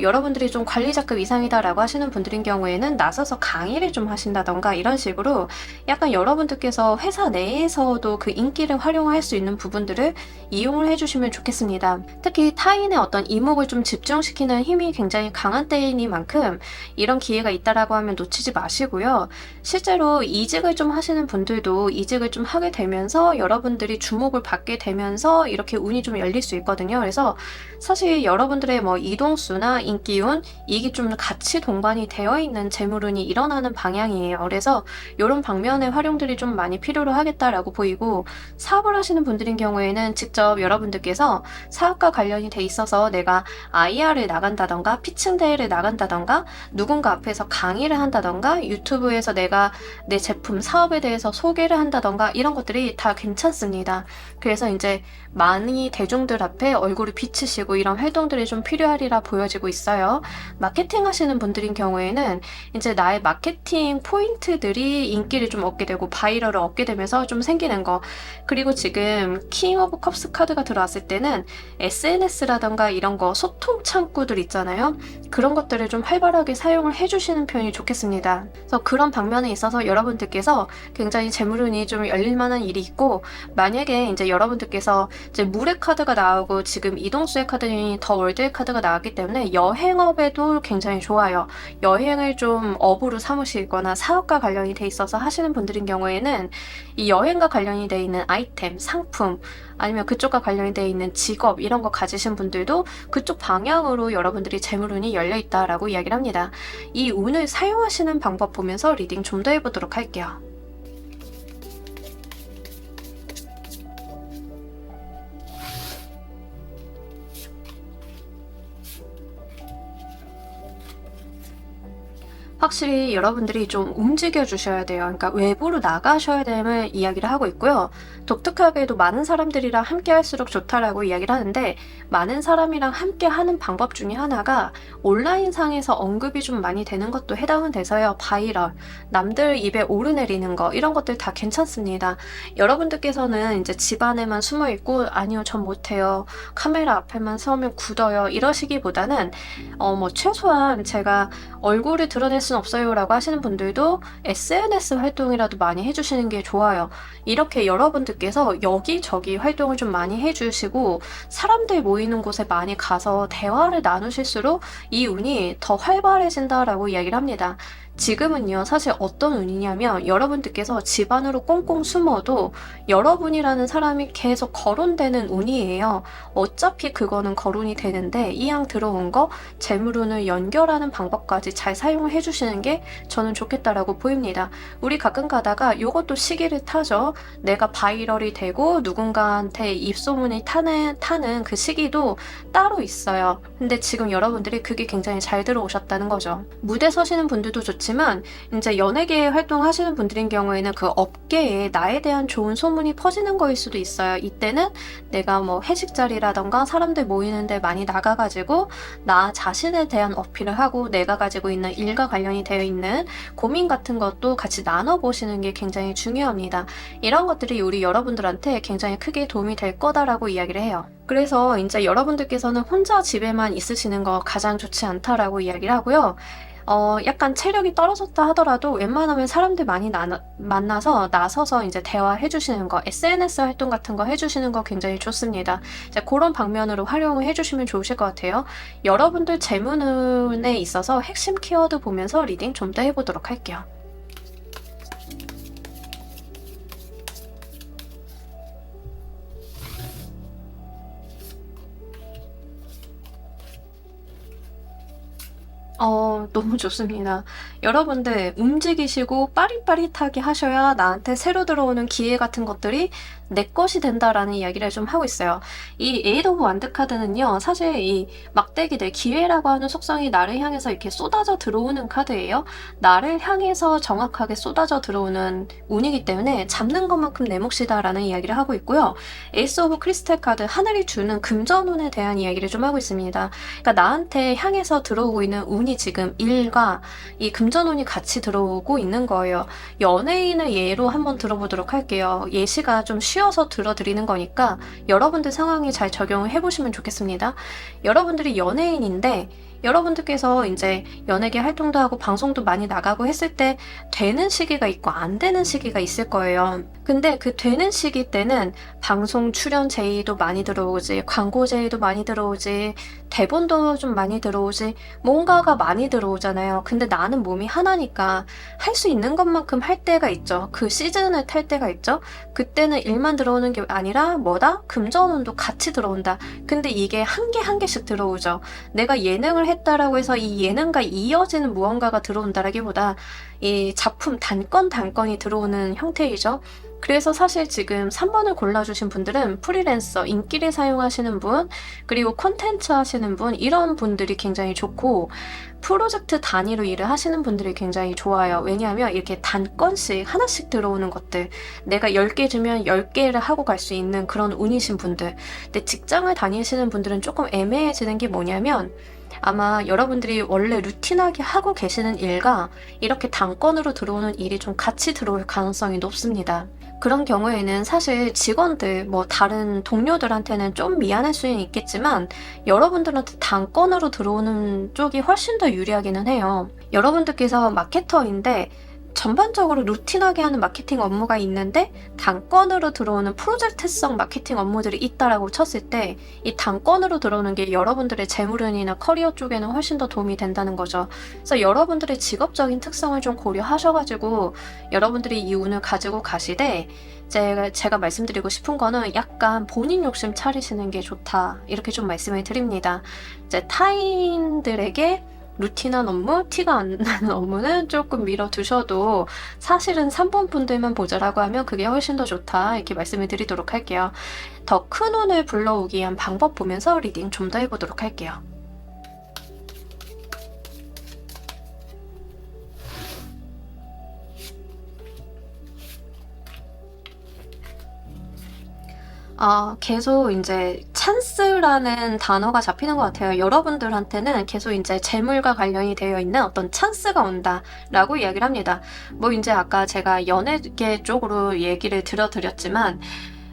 여러분들이 좀 관리자급 이상이다 라고 하시는 분들인 경우에는 나서서 강의를 좀 하신다던가 이런 식으로 약간 여러분들께서 회사 내에서도 그 인기를 활용할 수 있는 부분들을 이용을 해주시면 좋겠습니다. 특히 타인의 어떤 이목을 좀 집중시키는 힘이 굉장히 강한 때이니만큼 이런 기회가 있다라고 하면 놓치지 마시고요. 실제로 이직을 좀 하시는 분들도 이직을 좀 하게 되면서 여러분들이 주목을 받게 되면서 이렇게 운이 좀 열릴 수 있거든요. 그래서 사실 여러분들의 뭐 이동수나 인기운 이게 좀 같이 동반이 되어 있는 재물운이 일어나는 방향이에요. 그래서 이런 방면의 활용들이 좀 많이 필요로 하겠다라고 보이고, 사업을 하시는 분들인 경우에는 직접 여러분들께서 사업과 관련이 돼 있어서 내가 IR을 나간다던가 피칭 대회를 나간다던가 누군가 앞에서 강의를 한다던가 유튜브에서 내가 내 제품 사업에 대해서 소개를 한다던가 이런 것들이 다 괜찮습니다. 그래서 이제 많이 대중들 앞에 얼굴을 비치시고 이런 활동들이 좀 필요하리라 보여지고 있어요. 마케팅 하시는 분들인 경우에는 이제 나의 마케팅 포인트들이 인기를 좀 얻게 되고 바이럴을 얻게 되면서 좀 생기는 거, 그리고 지금 킹 오브 컵스 카드가 들어왔을 때는 SNS라던가 이런 거 소통 창구들 있잖아요. 그런 것들을 좀 활발하게 사용을 해주시는 편이 좋겠습니다. 그래서 그런 방면에 있어서 여러분들께서 굉장히 재물운이 좀 열릴 만한 일이 있고, 만약에 이제 여러분들께서 이제 물의 카드가 나오고 지금 이동수의 카드니 더 월드의 카드가 나왔기 때문에 여행업에도 굉장히 좋아요. 여행을 좀 업으로 삼으시거나 사업과 관련이 돼 있어서 하시는 분들인 경우에는 이 여행과 관련이 돼 있는 아이템, 상품, 아니면 그쪽과 관련이 돼 있는 직업 이런 거 가지신 분들도 그쪽 방향으로 여러분들이 재물운이 열려 있다라고 이야기를 합니다. 이 운을 사용하시는 방법 보면서 리딩 좀 더 해보도록 할게요. 확실히 여러분들이 좀 움직여 주셔야 돼요. 그러니까 외부로 나가셔야 됨을 이야기를 하고 있고요. 독특하게도 많은 사람들이랑 함께 할수록 좋다라고 이야기를 하는데, 많은 사람이랑 함께 하는 방법 중에 하나가 온라인상에서 언급이 좀 많이 되는 것도 해당은 돼서요. 바이럴, 남들 입에 오르내리는 거 이런 것들 다 괜찮습니다. 여러분들께서는 이제 집 안에만 숨어 있고 아니요 전 못해요, 카메라 앞에만 서면 굳어요 이러시기보다는 뭐 최소한 제가 얼굴을 드러낼 순 없어요 라고 하시는 분들도 SNS 활동이라도 많이 해주시는 게 좋아요. 이렇게 여러분들께서 여기저기 활동을 좀 많이 해주시고 사람들 모이는 곳에 많이 가서 대화를 나누실수록 이 운이 더 활발해진다라고 이야기를 합니다. 지금은요 사실 어떤 운이냐면 여러분들께서 집 안으로 꽁꽁 숨어도 여러분이라는 사람이 계속 거론되는 운이에요. 어차피 그거는 거론이 되는데 이왕 들어온 거 재물운을 연결하는 방법까지 잘 사용을 해주시는 게 저는 좋겠다라고 보입니다. 우리 가끔 가다가 이것도 시기를 타죠. 내가 바이럴이 되고 누군가한테 입소문이 타는 그 시기도 따로 있어요. 근데 지금 여러분들이 그게 굉장히 잘 들어오셨다는 거죠. 무대 서시는 분들도 좋지만 이제 연예계 활동하시는 분들인 경우에는 그 업계에 나에 대한 좋은 소문이 퍼지는 거일 수도 있어요. 이때는 내가 뭐 회식 자리라던가 사람들 모이는데 많이 나가가지고 나 자신에 대한 어필을 하고 내가 가지고 있는 일과 관련이 되어 있는 고민 같은 것도 같이 나눠보시는 게 굉장히 중요합니다. 이런 것들이 우리 여러분들한테 굉장히 크게 도움이 될 거다라고 이야기를 해요. 그래서 이제 여러분들께서는 혼자 집에만 있으시는 거 가장 좋지 않다라고 이야기를 하고요. 약간 체력이 떨어졌다 하더라도 웬만하면 사람들 많이 만나서 나서서 이제 대화해 주시는 거, SNS 활동 같은 거 해 주시는 거 굉장히 좋습니다. 이제 그런 방면으로 활용을 해 주시면 좋으실 것 같아요. 여러분들 재문운에 있어서 핵심 키워드 보면서 리딩 좀 더 해보도록 할게요. 너무 좋습니다. 여러분들 움직이시고 빠릿빠릿하게 하셔야 나한테 새로 들어오는 기회 같은 것들이 내 것이 된다라는 이야기를 좀 하고 있어요. 이 에이드 오브 완드 카드는요, 사실 이 막대기들, 기회라고 하는 속성이 나를 향해서 이렇게 쏟아져 들어오는 카드예요. 나를 향해서 정확하게 쏟아져 들어오는 운이기 때문에 잡는 것만큼 내 몫이다라는 이야기를 하고 있고요. 에이스 오브 크리스탈 카드, 하늘이 주는 금전운에 대한 이야기를 좀 하고 있습니다. 그러니까 나한테 향해서 들어오고 있는 운이 지금 일과 이 금전운이 같이 들어오고 있는 거예요. 연예인을 예로 한번 들어보도록 할게요. 예시가 좀 쉬워서 들어드리는 거니까 여러분들 상황에 잘 적용을 해보시면 좋겠습니다. 여러분들이 연예인인데 여러분들께서 이제 연예계 활동도 하고 방송도 많이 나가고 했을 때 되는 시기가 있고 안 되는 시기가 있을 거예요. 근데 그 되는 시기 때는 방송 출연 제의도 많이 들어오지, 광고 제의도 많이 들어오지, 대본도 좀 많이 들어오지, 뭔가가 많이 들어오잖아요. 근데 나는 몸이 하나니까 할 수 있는 것만큼 할 때가 있죠. 그 시즌을 탈 때가 있죠. 그때는 일만 들어오는 게 아니라 뭐다? 금전운도 같이 들어온다. 근데 이게 한 개 한 개씩 들어오죠. 내가 예능을 했다라고 해서 이 예능과 이어지는 무언가가 들어온다라기보다 이 작품 단건이 들어오는 형태이죠. 그래서 사실 지금 3번을 골라주신 분들은 프리랜서, 인기를 사용하시는 분, 그리고 콘텐츠 하시는 분, 이런 분들이 굉장히 좋고, 프로젝트 단위로 일을 하시는 분들이 굉장히 좋아요. 왜냐하면 이렇게 단건씩 하나씩 들어오는 것들, 내가 10개 주면 10개를 하고 갈 수 있는 그런 운이신 분들. 근데 직장을 다니시는 분들은 조금 애매해지는 게 뭐냐면, 아마 여러분들이 원래 루틴하게 하고 계시는 일과 이렇게 단건으로 들어오는 일이 좀 같이 들어올 가능성이 높습니다. 그런 경우에는 사실 직원들, 뭐 다른 동료들한테는 좀 미안할 수는 있겠지만 여러분들한테 단건으로 들어오는 쪽이 훨씬 더 유리하기는 해요. 여러분들께서 마케터인데 전반적으로 루틴하게 하는 마케팅 업무가 있는데 단건으로 들어오는 프로젝트성 마케팅 업무들이 있다라고 쳤을 때 이 단건으로 들어오는 게 여러분들의 재물운이나 커리어 쪽에는 훨씬 더 도움이 된다는 거죠. 그래서 여러분들의 직업적인 특성을 좀 고려하셔가지고 여러분들이 이 운을 가지고 가시되 제가 말씀드리고 싶은 거는 약간 본인 욕심 차리시는 게 좋다, 이렇게 좀 말씀을 드립니다. 이제 타인들에게 루틴한 업무, 티가 안 나는 업무는 조금 밀어두셔도 사실은 3번 분들만 보자라고 하면 그게 훨씬 더 좋다, 이렇게 말씀을 드리도록 할게요. 더 큰 운을 불러오기 위한 방법 보면서 리딩 좀 더 해보도록 할게요. 계속 이제 찬스라는 단어가 잡히는 것 같아요. 여러분들한테는 계속 이제 재물과 관련이 되어 있는 어떤 찬스가 온다라고 이야기를 합니다. 뭐 이제 아까 제가 연예계 쪽으로 얘기를 드렸지만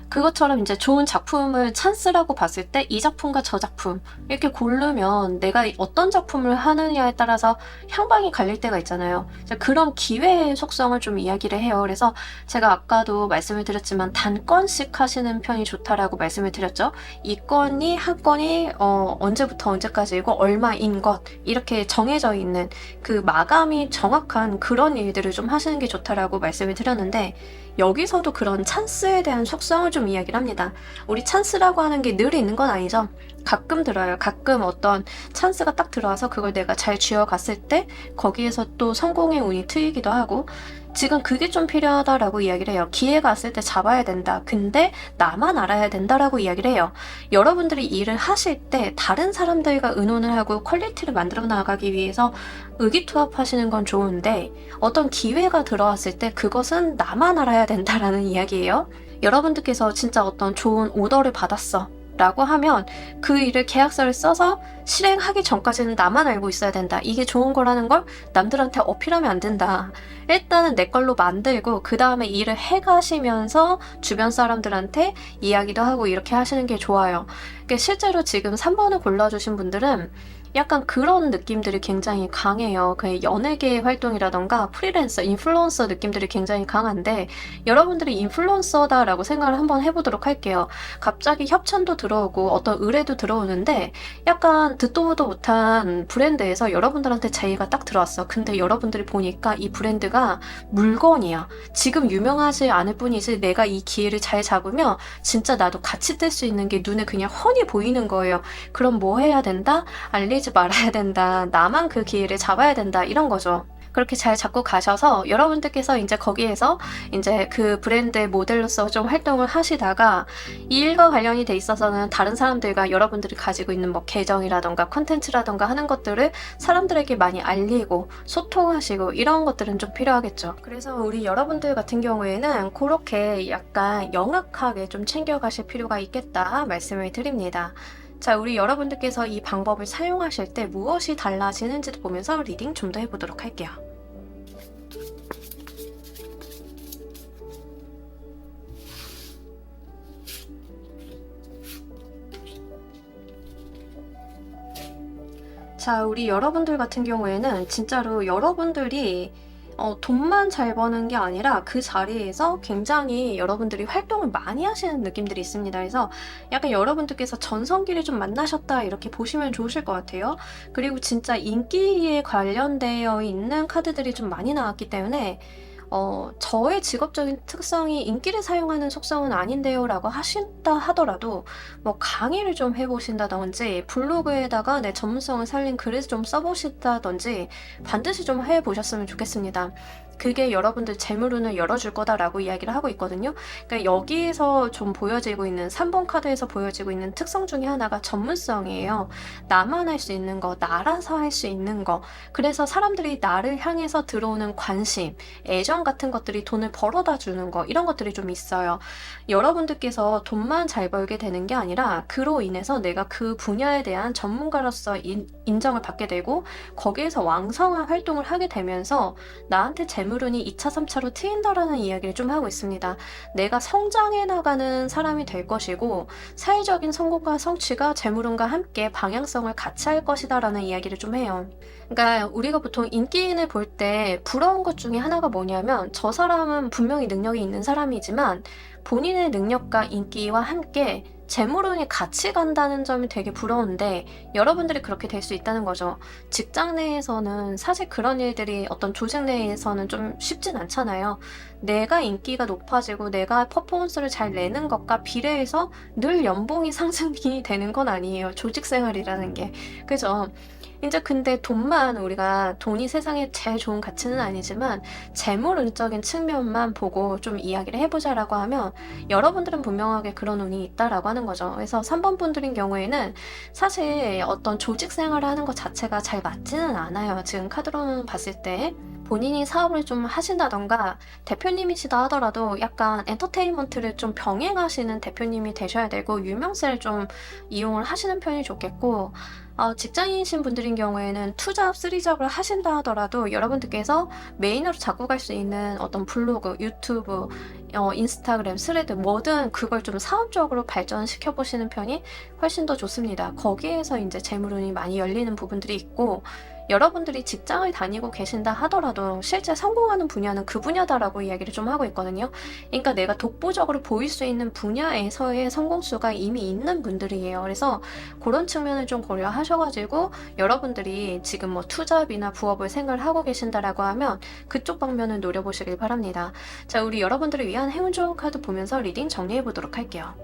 그것처럼 이제 좋은 작품을 찬스라고 봤을 때 이 작품과 저 작품 이렇게 고르면 내가 어떤 작품을 하느냐에 따라서 향방이 갈릴 때가 있잖아요. 그런 기회의 속성을 좀 이야기를 해요. 그래서 제가 아까도 말씀을 드렸지만 단건씩 하시는 편이 좋다라고 말씀을 드렸죠. 이 건이 한 건이 언제부터 언제까지이고 얼마인 것, 이렇게 정해져 있는 그 마감이 정확한 그런 일들을 좀 하시는 게 좋다라고 말씀을 드렸는데, 여기서도 그런 찬스에 대한 속성을 좀 이야기를 합니다. 우리 찬스라고 하는 게 늘 있는 건 아니죠. 가끔 들어요. 가끔 어떤 찬스가 딱 들어와서 그걸 내가 잘 쥐어갔을 때 거기에서 또 성공의 운이 트이기도 하고, 지금 그게 좀 필요하다라고 이야기를 해요. 기회가 왔을 때 잡아야 된다. 근데 나만 알아야 된다라고 이야기를 해요. 여러분들이 일을 하실 때 다른 사람들과 의논을 하고 퀄리티를 만들어 나가기 위해서 의기투합하시는 건 좋은데 어떤 기회가 들어왔을 때 그것은 나만 알아야 된다라는 이야기예요. 여러분들께서 진짜 어떤 좋은 오더를 받았어 라고 하면 그 일을 계약서를 써서 실행하기 전까지는 나만 알고 있어야 된다. 이게 좋은 거라는 걸 남들한테 어필하면 안 된다. 일단은 내 걸로 만들고 그 다음에 일을 해가시면서 주변 사람들한테 이야기도 하고 이렇게 하시는 게 좋아요. 그러니까 실제로 지금 3번을 골라주신 분들은 약간 그런 느낌들이 굉장히 강해요. 그 연예계 활동이라던가 프리랜서, 인플루언서 느낌들이 굉장히 강한데 여러분들이 인플루언서다라고 생각을 한번 해보도록 할게요. 갑자기 협찬도 들어오고 어떤 의뢰도 들어오는데 약간 듣도 보도 못한 브랜드에서 여러분들한테 제의가 딱 들어왔어. 근데 여러분들이 보니까 이 브랜드가 물건이야. 지금 유명하지 않을 뿐이지 내가 이 기회를 잘 잡으면 진짜 나도 같이 뜰 수 있는 게 눈에 그냥 훤히 보이는 거예요. 그럼 뭐 해야 된다? 알리지 말아야 된다. 나만 그 기회를 잡아야 된다. 이런 거죠. 그렇게 잘 잡고 가셔서 여러분들께서 이제 거기에서 이제 그 브랜드의 모델로서 좀 활동을 하시다가 이 일과 관련이 돼 있어서는 다른 사람들과 여러분들이 가지고 있는 뭐 계정이라던가 콘텐츠라던가 하는 것들을 사람들에게 많이 알리고 소통하시고 이런 것들은 좀 필요하겠죠. 그래서 우리 여러분들 같은 경우에는 그렇게 약간 영악하게 좀 챙겨가실 필요가 있겠다 말씀을 드립니다. 자, 우리 여러분들께서 이 방법을 사용하실 때 무엇이 달라지는지도 보면서 리딩 좀 더 해보도록 할게요. 자, 우리 여러분들 같은 경우에는 진짜로 여러분들이 돈만 잘 버는 게 아니라 그 자리에서 굉장히 여러분들이 활동을 많이 하시는 느낌들이 있습니다. 그래서 약간 여러분들께서 전성기를 좀 만나셨다 이렇게 보시면 좋으실 것 같아요. 그리고 진짜 인기에 관련되어 있는 카드들이 좀 많이 나왔기 때문에 저의 직업적인 특성이 인기를 사용하는 속성은 아닌데요 라고 하신다 하더라도 뭐 강의를 좀 해보신다든지 블로그에다가 내 전문성을 살린 글을 좀 써보신다든지 반드시 좀 해보셨으면 좋겠습니다. 그게 여러분들 재물운을 열어줄 거다라고 이야기를 하고 있거든요. 그러니까 여기에서 좀 보여지고 있는 3번 카드에서 보여지고 있는 특성 중에 하나가 전문성이에요. 나만 할 수 있는 거, 나라서 할 수 있는 거. 그래서 사람들이 나를 향해서 들어오는 관심, 애정 같은 것들이 돈을 벌어다 주는 거 이런 것들이 좀 있어요. 여러분들께서 돈만 잘 벌게 되는 게 아니라 그로 인해서 내가 그 분야에 대한 전문가로서 인정을 받게 되고 거기에서 왕성한 활동을 하게 되면서 나한테 재물운이 2차, 3차로 트인다라는 이야기를 좀 하고 있습니다. 내가 성장해 나가는 사람이 될 것이고 사회적인 성공과 성취가 재물운과 함께 방향성을 같이 할 것이다 라는 이야기를 좀 해요. 그러니까 우리가 보통 인기인을 볼 때 부러운 것 중에 하나가 뭐냐면 저 사람은 분명히 능력이 있는 사람이지만 본인의 능력과 인기와 함께 재물운이 같이 간다는 점이 되게 부러운데 여러분들이 그렇게 될 수 있다는 거죠. 직장 내에서는 사실 그런 일들이 어떤 조직 내에서는 좀 쉽진 않잖아요. 내가 인기가 높아지고 내가 퍼포먼스를 잘 내는 것과 비례해서 늘 연봉이 상승이 되는 건 아니에요. 조직 생활이라는 게. 그죠? 이제 근데 우리가 돈이 세상에 제일 좋은 가치는 아니지만 재물운적인 측면만 보고 좀 이야기를 해보자라고 하면 여러분들은 분명하게 그런 운이 있다라고 하는 거죠. 그래서 3번 분들인 경우에는 사실 어떤 조직 생활을 하는 것 자체가 잘 맞지는 않아요. 지금 카드로는 봤을 때. 본인이 사업을 좀 하신다던가 대표님이시다 하더라도 약간 엔터테인먼트를 좀 병행하시는 대표님이 되셔야 되고 유명세를 좀 이용을 하시는 편이 좋겠고 직장인이신 분들인 경우에는 투잡, 쓰리잡을 하신다 하더라도 여러분들께서 메인으로 잡고 갈 수 있는 어떤 블로그, 유튜브, 인스타그램, 스레드 뭐든 그걸 좀 사업적으로 발전시켜 보시는 편이 훨씬 더 좋습니다. 거기에서 이제 재물운이 많이 열리는 부분들이 있고 여러분들이 직장을 다니고 계신다 하더라도 실제 성공하는 분야는 그 분야다라고 이야기를 좀 하고 있거든요. 그러니까 내가 독보적으로 보일 수 있는 분야에서의 성공수가 이미 있는 분들이에요. 그래서 그런 측면을 좀 고려하셔가지고 여러분들이 지금 뭐 투잡이나 부업을 생각을 하고 계신다라고 하면 그쪽 방면을 노려보시길 바랍니다. 자, 우리 여러분들을 위한 행운 좋은 카드 보면서 리딩 정리해 보도록 할게요.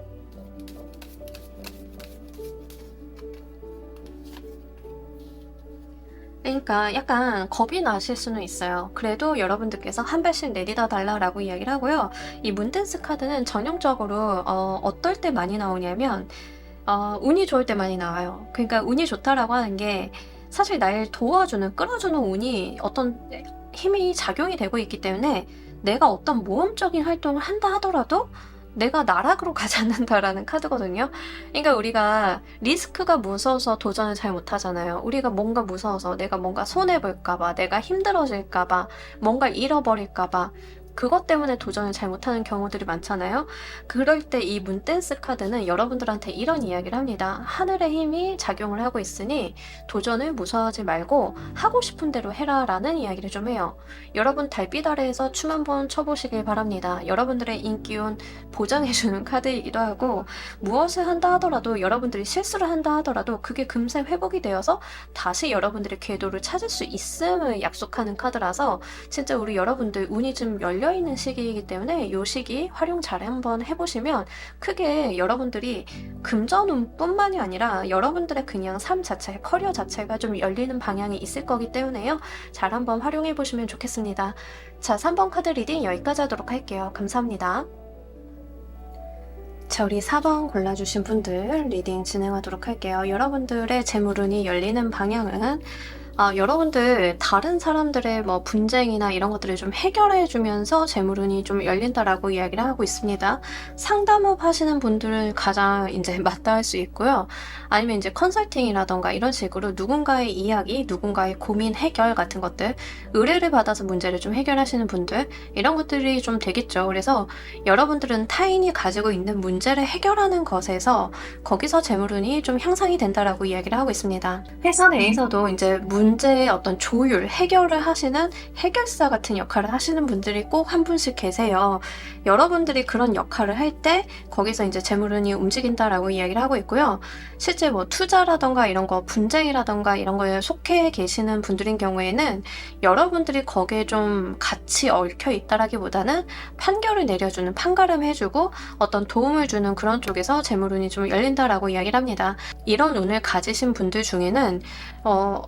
그러니까 약간 겁이 나실 수는 있어요. 그래도 여러분들께서 한 발씩 내딛어 달라라고 이야기를 하고요. 이 문댄스 카드는 전형적으로 어떨 때 많이 나오냐면 운이 좋을 때 많이 나와요. 그러니까 운이 좋다라고 하는 게 사실 날 도와주는, 끌어주는 운이 어떤 힘이 작용이 되고 있기 때문에 내가 어떤 모험적인 활동을 한다 하더라도 내가 나락으로 가지 않는다라는 카드거든요. 그러니까 우리가 리스크가 무서워서 도전을 잘 못하잖아요. 우리가 뭔가 무서워서 내가 뭔가 손해볼까봐, 내가 힘들어질까봐, 뭔가 잃어버릴까봐 그것 때문에 도전을 잘 못하는 경우들이 많잖아요. 그럴 때 이 문댄스 카드는 여러분들한테 이런 이야기를 합니다. 하늘의 힘이 작용을 하고 있으니 도전을 무서워하지 말고 하고 싶은 대로 해라 라는 이야기를 좀 해요. 여러분 달빛 아래에서 춤 한번 춰보시길 바랍니다. 여러분들의 인기운 보장해주는 카드이기도 하고, 무엇을 한다 하더라도 여러분들이 실수를 한다 하더라도 그게 금세 회복이 되어서 다시 여러분들의 궤도를 찾을 수 있음을 약속하는 카드라서 진짜 우리 여러분들 운이 좀 열려있는 시기이기 때문에 이 시기 활용 잘 한번 해보시면 크게 여러분들이 금전운 뿐만이 아니라 여러분들의 그냥 삶 자체, 커리어 자체가 좀 열리는 방향이 있을 거기 때문에요. 잘 한번 활용해 보시면 좋겠습니다. 자, 3번 카드 리딩 여기까지 하도록 할게요. 감사합니다. 자, 우리 4번 골라주신 분들 리딩 진행하도록 할게요. 여러분들의 재물운이 열리는 방향은 여러분들 다른 사람들의 뭐 분쟁이나 이런 것들을 좀 해결해 주면서 재물운이 좀 열린다라고 이야기를 하고 있습니다. 상담업 하시는 분들은 가장 이제 맞닿을 수 있고요. 아니면 이제 컨설팅이라던가 이런 식으로 누군가의 이야기, 누군가의 고민 해결 같은 것들, 의뢰를 받아서 문제를 좀 해결하시는 분들, 이런 것들이 좀 되겠죠. 그래서 여러분들은 타인이 가지고 있는 문제를 해결하는 것에서 거기서 재물운이 좀 향상이 된다라고 이야기를 하고 있습니다. 회사 내에서도 이제 문제의 어떤 조율, 해결을 하시는 해결사 같은 역할을 하시는 분들이 꼭 한 분씩 계세요. 여러분들이 그런 역할을 할 때 거기서 이제 재물운이 움직인다라고 이야기를 하고 있고요. 실제 뭐 투자라던가 이런 거, 분쟁이라던가 이런 거에 속해 계시는 분들인 경우에는 여러분들이 거기에 좀 같이 얽혀 있다라기보다는 판결을 내려주는, 판가름해주고 어떤 도움을 주는 그런 쪽에서 재물운이 좀 열린다라고 이야기를 합니다. 이런 운을 가지신 분들 중에는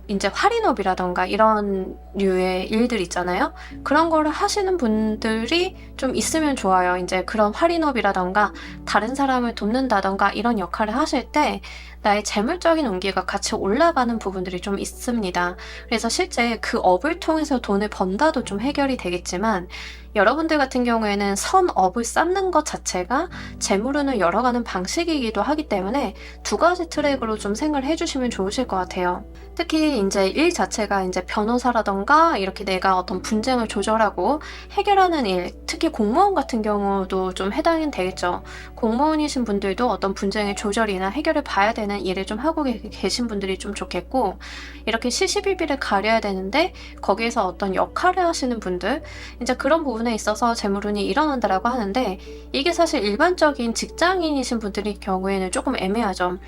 이제 할인업이라던가 이런 류의 일들 있잖아요. 그런 거를 하시는 분들이 좀 있으면 좋아요. 이제 그런 할인업이라던가 다른 사람을 돕는다던가 이런 역할을 하실 때 나의 재물적인 운기가 같이 올라가는 부분들이 좀 있습니다. 그래서 실제 그 업을 통해서 돈을 번다도 좀 해결이 되겠지만, 여러분들 같은 경우에는 선업을 쌓는 것 자체가 재물운을 열어가는 방식이기도 하기 때문에 두 가지 트랙으로 좀 생각을 해주시면 좋으실 것 같아요. 특히 이제 일 자체가 이제 변호사라던가 이렇게 내가 어떤 분쟁을 조절하고 해결하는 일, 특히 공무원 같은 경우도 좀 해당이 되겠죠. 공무원이신 분들도 어떤 분쟁의 조절이나 해결을 봐야 되는 일을 좀 하고 계신 분들이 좀 좋겠고, 이렇게 시시비비를 가려야 되는데 거기에서 어떤 역할을 하시는 분들, 이제 그런 부분에 있어서 재물운이 일어난다라고 하는데, 이게 사실 일반적인 직장인이신 분들의 경우에는 조금 애매하죠.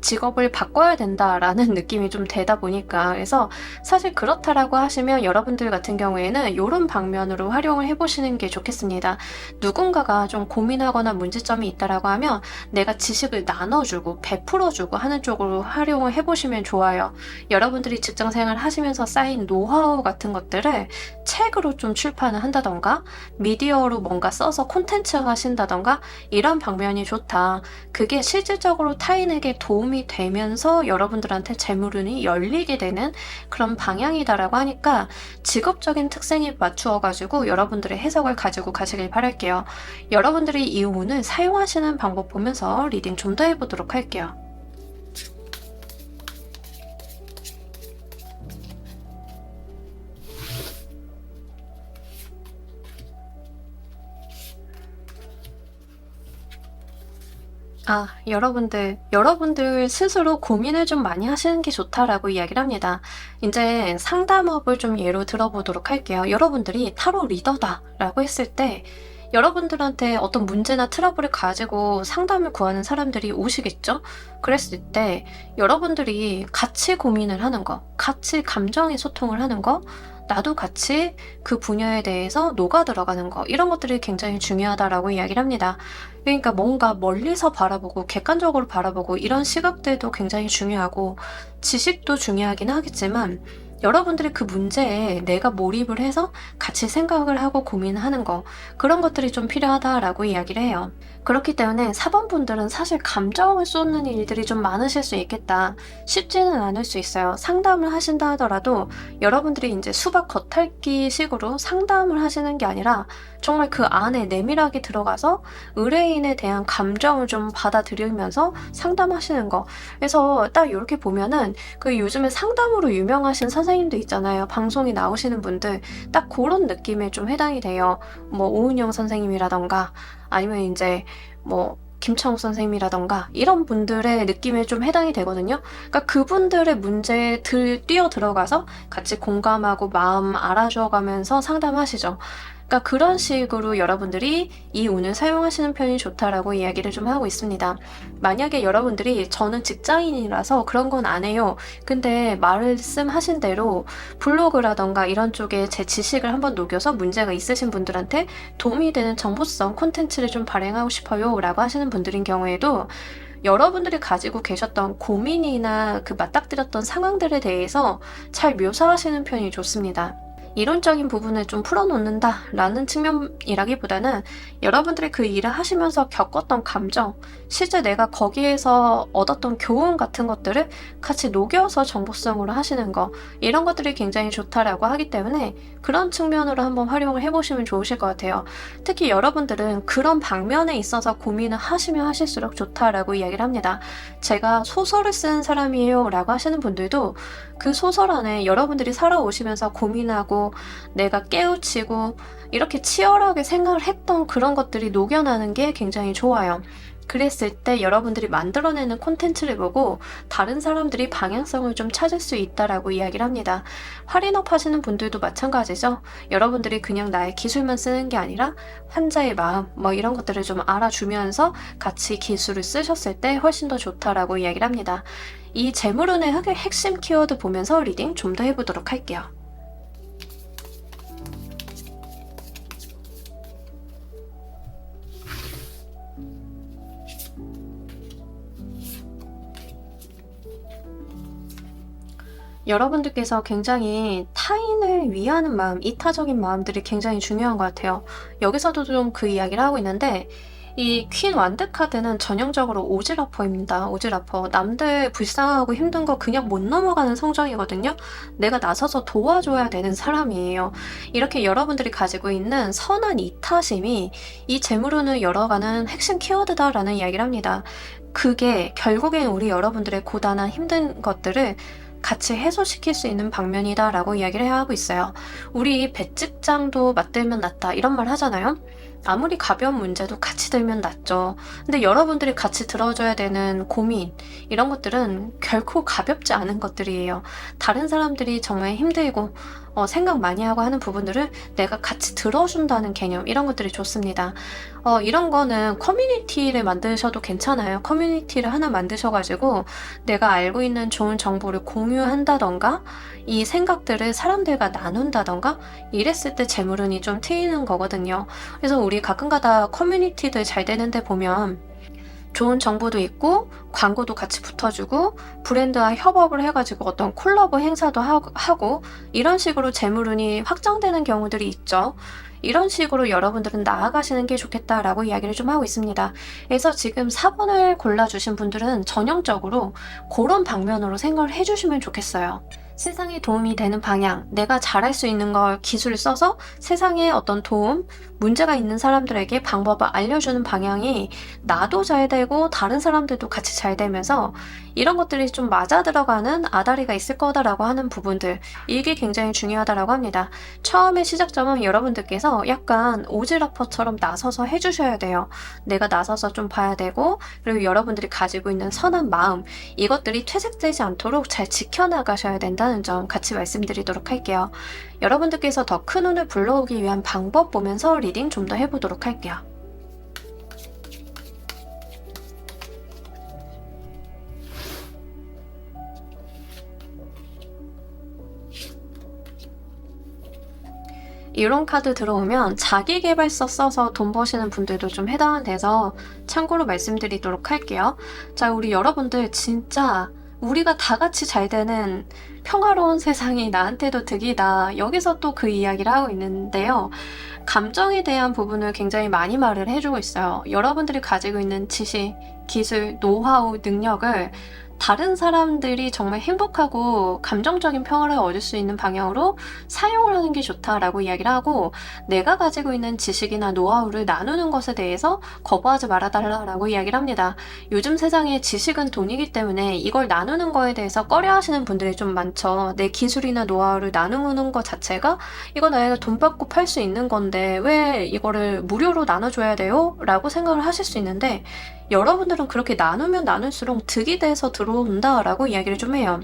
직업을 바꿔야 된다라는 느낌이 좀 되다 보니까. 그래서 사실 그렇다라고 하시면 여러분들 같은 경우에는 이런 방면으로 활용을 해보시는 게 좋겠습니다. 누군가가 좀 고민하거나 문제점이 있다라고 하면 내가 지식을 나눠주고 베풀어주고 하는 쪽으로 활용을 해보시면 좋아요. 여러분들이 직장생활 하시면서 쌓인 노하우 같은 것들을 책으로 좀 출판을 한다던가 미디어로 뭔가 써서 콘텐츠 하신다던가 이런 방면이 좋다. 그게 실질적으로 타인에게 도움이 되면서 여러분들한테 재물운이 열리게 되는 그런 방향이다라고 하니까 직업적인 특성에 맞추어가지고 여러분들의 해석을 가지고 가시길 바랄게요. 여러분들이 이 운을 사용하시는 방법 보면서 리딩 좀 더 해보도록 할게요. 여러분들 스스로 고민을 좀 많이 하시는 게 좋다라고 이야기를 합니다. 이제 상담업을 좀 예로 들어보도록 할게요. 여러분들이 타로 리더다라고 했을 때 여러분들한테 어떤 문제나 트러블을 가지고 상담을 구하는 사람들이 오시겠죠? 그랬을 때 여러분들이 같이 고민을 하는 거, 같이 감정의 소통을 하는 거, 나도 같이 그 분야에 대해서 녹아 들어가는 거, 이런 것들이 굉장히 중요하다라고 이야기를 합니다. 그러니까 뭔가 멀리서 바라보고 객관적으로 바라보고 이런 시각들도 굉장히 중요하고 지식도 중요하긴 하겠지만, 여러분들이 그 문제에 내가 몰입을 해서 같이 생각을 하고 고민하는 거, 그런 것들이 좀 필요하다라고 이야기를 해요. 그렇기 때문에 4번 분들은 사실 감정을 쏟는 일들이 좀 많으실 수 있겠다. 쉽지는 않을 수 있어요. 상담을 하신다 하더라도 여러분들이 이제 수박 겉핥기 식으로 상담을 하시는 게 아니라 정말 그 안에 내밀하게 들어가서 의뢰인에 대한 감정을 좀 받아들이면서 상담하시는 거. 그래서 딱 이렇게 보면은 그 요즘에 상담으로 유명하신 선생님 선생님도 있잖아요. 방송에 나오시는 분들 딱 그런 느낌에 좀 해당이 돼요. 뭐 오은영 선생님이라던가 아니면 이제 뭐 김창욱 선생님이라던가 이런 분들의 느낌에 좀 해당이 되거든요. 그러니까 그분들의 문제에 뛰어 들어가서 같이 공감하고 마음 알아줘가면서 상담하시죠. 그러니까 그런 식으로 여러분들이 이 운을 사용하시는 편이 좋다라고 이야기를 좀 하고 있습니다. 만약에 여러분들이 저는 직장인이라서 그런 건 안 해요. 근데 말씀하신 대로 블로그라던가 이런 쪽에 제 지식을 한번 녹여서 문제가 있으신 분들한테 도움이 되는 정보성 콘텐츠를 좀 발행하고 싶어요 라고 하시는 분들인 경우에도 여러분들이 가지고 계셨던 고민이나 그 맞닥뜨렸던 상황들에 대해서 잘 묘사하시는 편이 좋습니다. 이론적인 부분을 좀 풀어놓는다 라는 측면이라기보다는 여러분들이 그 일을 하시면서 겪었던 감정, 실제 내가 거기에서 얻었던 교훈 같은 것들을 같이 녹여서 정보성으로 하시는 거, 이런 것들이 굉장히 좋다라고 하기 때문에 그런 측면으로 한번 활용을 해보시면 좋으실 것 같아요. 특히 여러분들은 그런 방면에 있어서 고민을 하시면 하실수록 좋다라고 이야기를 합니다. 제가 소설을 쓴 사람이에요 라고 하시는 분들도 그 소설 안에 여러분들이 살아오시면서 고민하고 내가 깨우치고 이렇게 치열하게 생각을 했던 그런 것들이 녹여나는 게 굉장히 좋아요. 그랬을 때 여러분들이 만들어내는 콘텐츠를 보고 다른 사람들이 방향성을 좀 찾을 수 있다라고 이야기를 합니다. 할인업 하시는 분들도 마찬가지죠. 여러분들이 그냥 나의 기술만 쓰는 게 아니라 환자의 마음 뭐 이런 것들을 좀 알아주면서 같이 기술을 쓰셨을 때 훨씬 더 좋다라고 이야기를 합니다. 이 재물운의 핵심 키워드 보면서 리딩 좀 더 해보도록 할게요. 여러분들께서 굉장히 타인을 위하는 마음, 이타적인 마음들이 굉장히 중요한 것 같아요. 여기서도 좀 그 이야기를 하고 있는데 이 퀸 완드 카드는 전형적으로 오지라퍼입니다. 오지라퍼. 남들 불쌍하고 힘든 거 그냥 못 넘어가는 성정이거든요. 내가 나서서 도와줘야 되는 사람이에요. 이렇게 여러분들이 가지고 있는 선한 이타심이 이 재물운을 열어가는 핵심 키워드다라는 이야기를 합니다. 그게 결국엔 우리 여러분들의 고단한 힘든 것들을 같이 해소시킬 수 있는 방면이다라고 이야기를 하고 있어요. 우리 배측장도 맞들면 낫다 이런 말 하잖아요. 아무리 가벼운 문제도 같이 들면 낫죠. 근데 여러분들이 같이 들어줘야 되는 고민 이런 것들은 결코 가볍지 않은 것들이에요. 다른 사람들이 정말 힘들고 생각 많이 하고 하는 부분들을 내가 같이 들어준다는 개념 이런 것들이 좋습니다. 이런 거는 커뮤니티를 만드셔도 괜찮아요. 커뮤니티를 하나 만드셔가지고 내가 알고 있는 좋은 정보를 공유한다던가 이 생각들을 사람들과 나눈다던가 이랬을 때 재물운이 좀 트이는 거거든요. 그래서 우리 가끔가다 커뮤니티들 잘 되는데 보면 좋은 정보도 있고 광고도 같이 붙어주고 브랜드와 협업을 해가지고 어떤 콜라보 행사도 하고 이런 식으로 재물운이 확장되는 경우들이 있죠. 이런 식으로 여러분들은 나아가시는 게 좋겠다라고 이야기를 좀 하고 있습니다. 그래서 지금 4번을 골라주신 분들은 전형적으로 그런 방면으로 생각을 해주시면 좋겠어요. 세상에 도움이 되는 방향, 내가 잘할 수 있는 걸 기술을 써서 세상에 어떤 도움, 문제가 있는 사람들에게 방법을 알려주는 방향이 나도 잘 되고 다른 사람들도 같이 잘 되면서 이런 것들이 좀 맞아 들어가는 아다리가 있을 거다라고 하는 부분들, 이게 굉장히 중요하다라고 합니다. 처음에 시작점은 여러분들께서 약간 오지라퍼처럼 나서서 해주셔야 돼요. 내가 나서서 좀 봐야 되고 그리고 여러분들이 가지고 있는 선한 마음, 이것들이 퇴색되지 않도록 잘 지켜나가셔야 된다는 점 같이 말씀드리도록 할게요. 여러분들께서 더 큰 운을 불러오기 위한 방법 보면서 리딩 좀 더 해보도록 할게요. 이런 카드 들어오면 자기계발서 써서 돈 버시는 분들도 좀 해당은 돼서 참고로 말씀드리도록 할게요. 자, 우리 여러분들 진짜 우리가 다 같이 잘 되는 평화로운 세상이 나한테도 득이다. 여기서 또 그 이야기를 하고 있는데요. 감정에 대한 부분을 굉장히 많이 말을 해주고 있어요. 여러분들이 가지고 있는 지식, 기술, 노하우, 능력을 다른 사람들이 정말 행복하고 감정적인 평화를 얻을 수 있는 방향으로 사용을 하는 게 좋다라고 이야기를 하고, 내가 가지고 있는 지식이나 노하우를 나누는 것에 대해서 거부하지 말아달라고 이야기를 합니다. 요즘 세상에 지식은 돈이기 때문에 이걸 나누는 거에 대해서 꺼려 하시는 분들이 좀 많죠. 내 기술이나 노하우를 나누는 것 자체가 이거 내가 돈 받고 팔 수 있는 건데 왜 이거를 무료로 나눠줘야 돼요? 라고 생각을 하실 수 있는데, 여러분들은 그렇게 나누면 나눌수록 득이 돼서 들어온다라고 이야기를 좀 해요.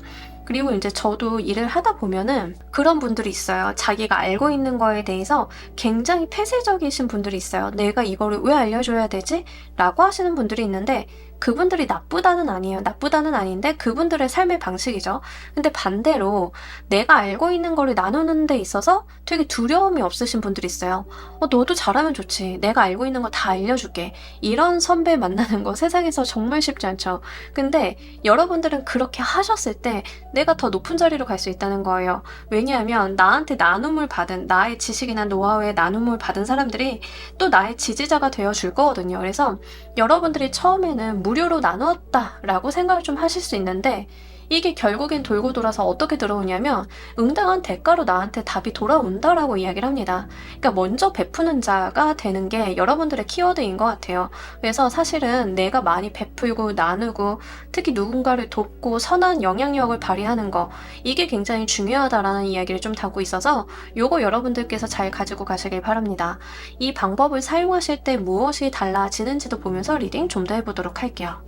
그리고 이제 저도 일을 하다 보면은 그런 분들이 있어요. 자기가 알고 있는 거에 대해서 굉장히 폐쇄적이신 분들이 있어요. 내가 이거를 왜 알려줘야 되지? 라고 하시는 분들이 있는데, 그분들이 나쁘다는 아니에요. 나쁘다는 아닌데 그분들의 삶의 방식이죠. 근데 반대로 내가 알고 있는 거를 나누는 데 있어서 되게 두려움이 없으신 분들이 있어요. 너도 잘하면 좋지. 내가 알고 있는 거 다 알려줄게. 이런 선배 만나는 거 세상에서 정말 쉽지 않죠. 근데 여러분들은 그렇게 하셨을 때 내가 더 높은 자리로 갈 수 있다는 거예요. 왜냐하면 나한테 나눔을 받은, 나의 지식이나 노하우에 나눔을 받은 사람들이 또 나의 지지자가 되어줄 거거든요. 그래서 여러분들이 처음에는 무료로 나누었다라고 생각을 좀 하실 수 있는데, 이게 결국엔 돌고 돌아서 어떻게 들어오냐면 응당한 대가로 나한테 답이 돌아온다라고 이야기를 합니다. 그러니까 먼저 베푸는 자가 되는 게 여러분들의 키워드인 것 같아요. 그래서 사실은 내가 많이 베풀고 나누고 특히 누군가를 돕고 선한 영향력을 발휘하는 거, 이게 굉장히 중요하다라는 이야기를 좀 담고 있어서 요거 여러분들께서 잘 가지고 가시길 바랍니다. 이 방법을 사용하실 때 무엇이 달라지는지도 보면서 리딩 좀 더 해보도록 할게요.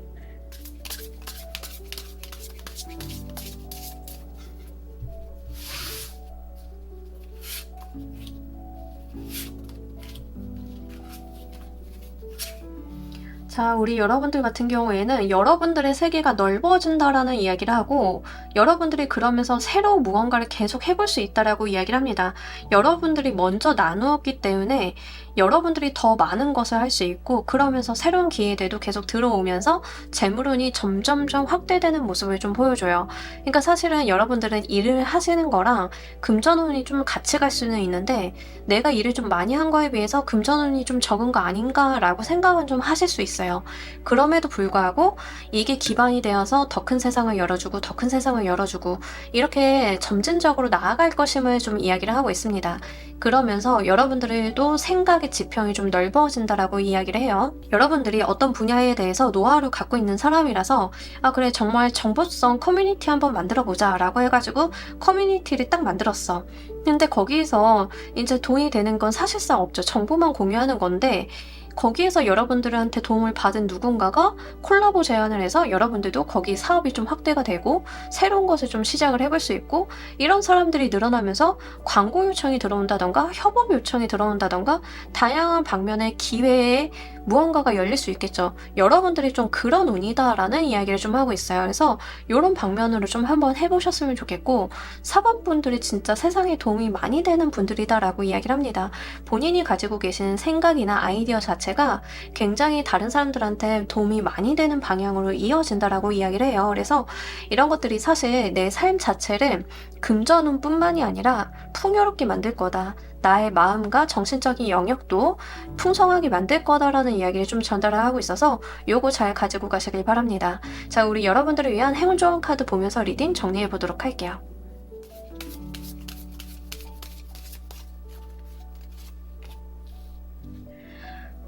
자, 우리 여러분들 같은 경우에는 여러분들의 세계가 넓어진다라는 이야기를 하고, 여러분들이 그러면서 새로운 무언가를 계속 해볼 수 있다라고 이야기를 합니다. 여러분들이 먼저 나누었기 때문에 여러분들이 더 많은 것을 할 수 있고, 그러면서 새로운 기회들도 계속 들어오면서 재물운이 점점점 확대되는 모습을 좀 보여줘요. 그러니까 사실은 여러분들은 일을 하시는 거랑 금전운이 좀 같이 갈 수는 있는데, 내가 일을 좀 많이 한 거에 비해서 금전운이 좀 적은 거 아닌가라고 생각은 좀 하실 수 있어요. 그럼에도 불구하고 이게 기반이 되어서 더 큰 세상을 열어주고 더 큰 세상을 열어주고 이렇게 점진적으로 나아갈 것임을 좀 이야기를 하고 있습니다. 그러면서 여러분들도 생각의 지평이 좀 넓어진다라고 이야기를 해요. 여러분들이 어떤 분야에 대해서 노하우를 갖고 있는 사람이라서 그래 정말 정보성 커뮤니티 한번 만들어 보자 라고 해가지고 커뮤니티를 딱 만들었어. 근데 거기에서 이제 돈이 되는 건 사실상 없죠. 정보만 공유하는 건데, 거기에서 여러분들한테 도움을 받은 누군가가 콜라보 제안을 해서 여러분들도 거기 사업이 좀 확대가 되고 새로운 것을 좀 시작을 해볼 수 있고, 이런 사람들이 늘어나면서 광고 요청이 들어온다던가 협업 요청이 들어온다던가 다양한 방면의 기회에 무언가가 열릴 수 있겠죠. 여러분들이 좀 그런 운이다라는 이야기를 좀 하고 있어요. 그래서 이런 방면으로 좀 한번 해보셨으면 좋겠고, 사범분들이 진짜 세상에 도움이 많이 되는 분들이다라고 이야기를 합니다. 본인이 가지고 계신 생각이나 아이디어 자체가 굉장히 다른 사람들한테 도움이 많이 되는 방향으로 이어진다라고 이야기를 해요. 그래서 이런 것들이 사실 내 삶 자체를 금전운뿐만이 아니라 풍요롭게 만들 거다. 나의 마음과 정신적인 영역도 풍성하게 만들 거다라는 이야기를 좀 전달을 하고 있어서 요거 잘 가지고 가시길 바랍니다. 자, 우리 여러분들을 위한 행운 좋은 카드 보면서 리딩 정리해 보도록 할게요.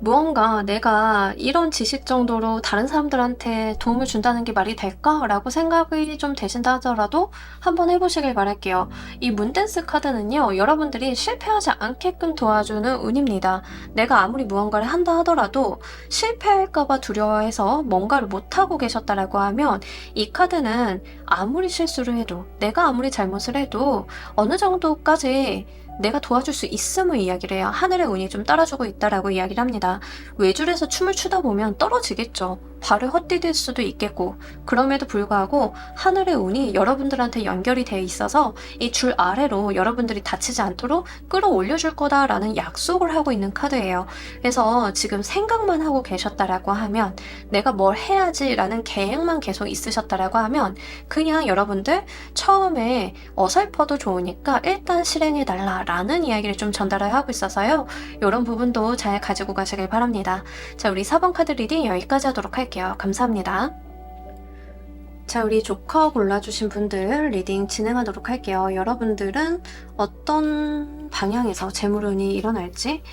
무언가 내가 이런 지식 정도로 다른 사람들한테 도움을 준다는 게 말이 될까? 라고 생각이 좀 되신다 하더라도 한번 해보시길 바랄게요. 이 문댄스 카드는요, 여러분들이 실패하지 않게끔 도와주는 운입니다. 내가 아무리 무언가를 한다 하더라도 실패할까봐 두려워해서 뭔가를 못하고 계셨다라고 하면, 이 카드는 아무리 실수를 해도, 내가 아무리 잘못을 해도 어느 정도까지 내가 도와줄 수 있음을 이야기를 해요. 하늘의 운이 좀 따라주고 있다라고 이야기를 합니다. 외줄에서 춤을 추다 보면 떨어지겠죠. 발을 헛디딜 수도 있겠고, 그럼에도 불구하고 하늘의 운이 여러분들한테 연결이 돼 있어서 이 줄 아래로 여러분들이 다치지 않도록 끌어올려줄 거다라는 약속을 하고 있는 카드예요. 그래서 지금 생각만 하고 계셨다라고 하면, 내가 뭘 해야지 라는 계획만 계속 있으셨다라고 하면, 그냥 여러분들 처음에 어설퍼도 좋으니까 일단 실행해달라 라는 이야기를 좀 전달을 하고 있어서요. 이런 부분도 잘 가지고 가시길 바랍니다. 자, 우리 4번 카드 리딩 여기까지 하도록 할게요. 감사합니다. 자, 우리 조커 골라주신 분들 리딩 진행하도록 할게요. 여러분들은 어떤 방향에서 재물운이 일어날지,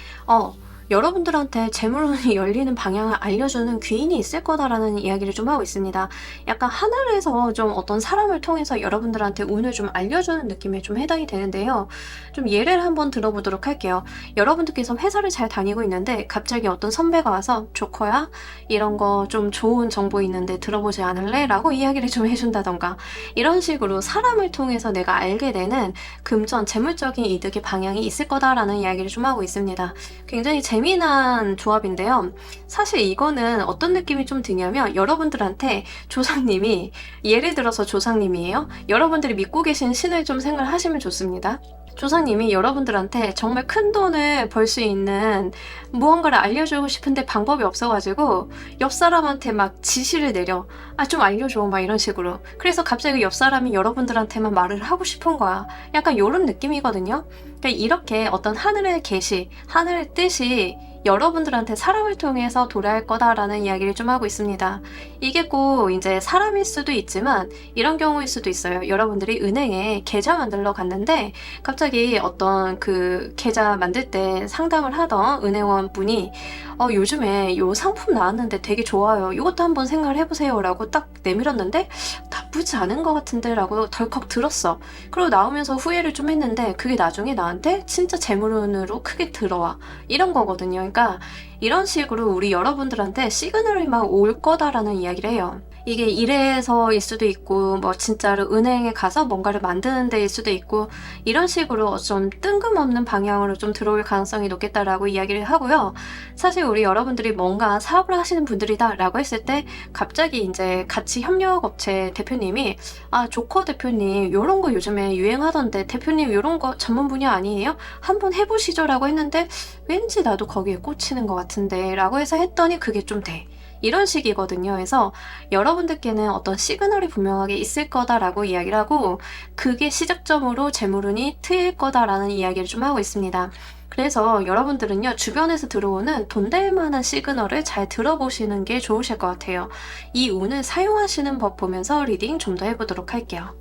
여러분들한테 재물운이 열리는 방향을 알려주는 귀인이 있을 거다라는 이야기를 좀 하고 있습니다. 약간 하늘에서 좀 어떤 사람을 통해서 여러분들한테 운을 좀 알려주는 느낌에 좀 해당이 되는데요. 좀 예를 한번 들어보도록 할게요. 여러분들께서 회사를 잘 다니고 있는데 갑자기 어떤 선배가 와서 조커야, 이런 거 좀 좋은 정보 있는데 들어보지 않을래? 라고 이야기를 좀 해준다던가, 이런 식으로 사람을 통해서 내가 알게 되는 금전, 재물적인 이득의 방향이 있을 거다라는 이야기를 좀 하고 있습니다. 굉장히 재미난 조합인데요. 사실 이거는 어떤 느낌이 좀 드냐면, 여러분들한테 조상님이, 예를 들어서 조상님이에요. 여러분들이 믿고 계신 신을 좀 생각을 하시면 좋습니다. 조상님이 여러분들한테 정말 큰 돈을 벌 수 있는 무언가를 알려주고 싶은데 방법이 없어가지고 옆 사람한테 막 지시를 내려. 좀 알려줘, 막 이런 식으로. 그래서 갑자기 옆 사람이 여러분들한테만 말을 하고 싶은 거야. 약간 이런 느낌이거든요. 그러니까 이렇게 어떤 하늘의 계시, 하늘의 뜻이 여러분들한테 사람을 통해서 도래할 거다라는 이야기를 좀 하고 있습니다. 이게 꼭 이제 사람일 수도 있지만 이런 경우일 수도 있어요. 여러분들이 은행에 계좌 만들러 갔는데 갑자기 어떤 그 계좌 만들 때 상담을 하던 은행원 분이 요즘에 요 상품 나왔는데 되게 좋아요. 이것도 한번 생각을 해보세요 라고 딱 내밀었는데 나쁘지 않은 것 같은데 라고 덜컥 들었어. 그리고 나오면서 후회를 좀 했는데 그게 나중에 나한테 진짜 재물운으로 크게 들어와. 이런 거거든요. 그러니까 이런 식으로 우리 여러분들한테 시그널이 막 올 거다라는 이야기를 해요. 이게 일에서일 수도 있고 뭐 진짜로 은행에 가서 뭔가를 만드는 데일 수도 있고, 이런 식으로 좀 뜬금없는 방향으로 좀 들어올 가능성이 높겠다라고 이야기를 하고요. 사실 우리 여러분들이 뭔가 사업을 하시는 분들이다 라고 했을 때 갑자기 이제 같이 협력업체 대표님이 조커 대표님 요런 거 요즘에 유행하던데 대표님 요런 거 전문 분야 아니에요? 한번 해보시죠 라고 했는데 왠지 나도 거기에 꽂히는 것 같은데 라고 해서 했더니 그게 좀 돼. 이런 식이거든요. 그래서 여러분들께는 어떤 시그널이 분명하게 있을 거다라고 이야기를 하고, 그게 시작점으로 재물운이 트일 거다라는 이야기를 좀 하고 있습니다. 그래서 여러분들은요, 주변에서 들어오는 돈 될 만한 시그널을 잘 들어보시는 게 좋으실 것 같아요. 이 운을 사용하시는 법 보면서 리딩 좀 더 해보도록 할게요.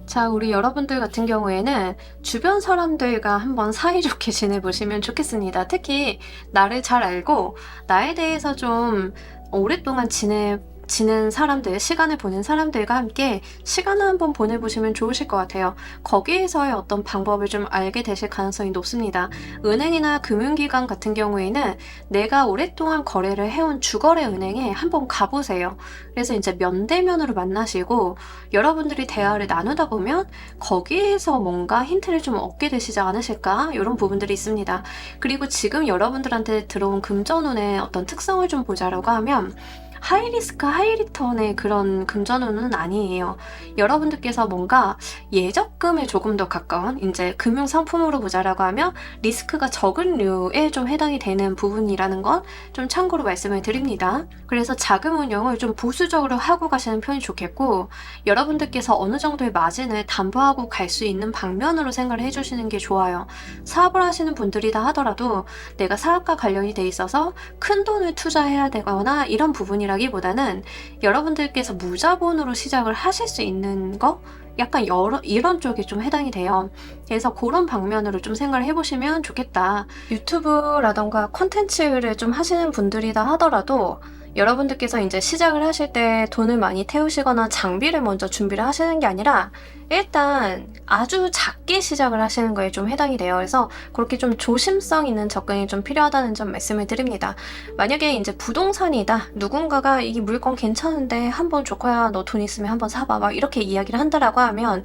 자, 우리 여러분들 같은 경우에는 주변 사람들과 한번 사이좋게 지내보시면 좋겠습니다. 특히 나를 잘 알고 나에 대해서 좀 오랫동안 지낸 사람들, 시간을 보낸 사람들과 함께 시간을 한번 보내보시면 좋으실 것 같아요. 거기에서의 어떤 방법을 좀 알게 되실 가능성이 높습니다. 은행이나 금융기관 같은 경우에는 내가 오랫동안 거래를 해온 주거래 은행에 한번 가보세요. 그래서 이제 면대면으로 만나시고 여러분들이 대화를 나누다 보면 거기에서 뭔가 힌트를 좀 얻게 되시지 않으실까? 이런 부분들이 있습니다. 그리고 지금 여러분들한테 들어온 금전운의 어떤 특성을 좀 보자라고 하면 하이리스크 하이리턴의 그런 금전운은 아니에요. 여러분들께서 뭔가 예적금에 조금 더 가까운 이제 금융상품으로 보자라고 하면 리스크가 적은 류에 좀 해당이 되는 부분이라는 건 좀 참고로 말씀을 드립니다. 그래서 자금 운용을 좀 보수적으로 하고 가시는 편이 좋겠고, 여러분들께서 어느 정도의 마진을 담보하고 갈 수 있는 방면으로 생각을 해주시는 게 좋아요. 사업을 하시는 분들이다 하더라도 내가 사업과 관련이 돼 있어서 큰 돈을 투자해야 되거나 이런 부분이라기보다는 여러분들께서 무자본으로 시작을 하실 수 있는 거? 약간 이런 쪽에 좀 해당이 돼요. 그래서 그런 방면으로 좀 생각을 해보시면 좋겠다. 유튜브라던가 콘텐츠를 좀 하시는 분들이다 하더라도 여러분들께서 이제 시작을 하실 때 돈을 많이 태우시거나 장비를 먼저 준비를 하시는 게 아니라 일단 아주 작게 시작을 하시는 거에 좀 해당이 돼요. 그래서 그렇게 좀 조심성 있는 접근이 좀 필요하다는 점 말씀을 드립니다. 만약에 이제 부동산이다, 누군가가 이 물건 괜찮은데 한번 조커야 너 돈 있으면 한번 사봐, 막 이렇게 이야기를 한다라고 하면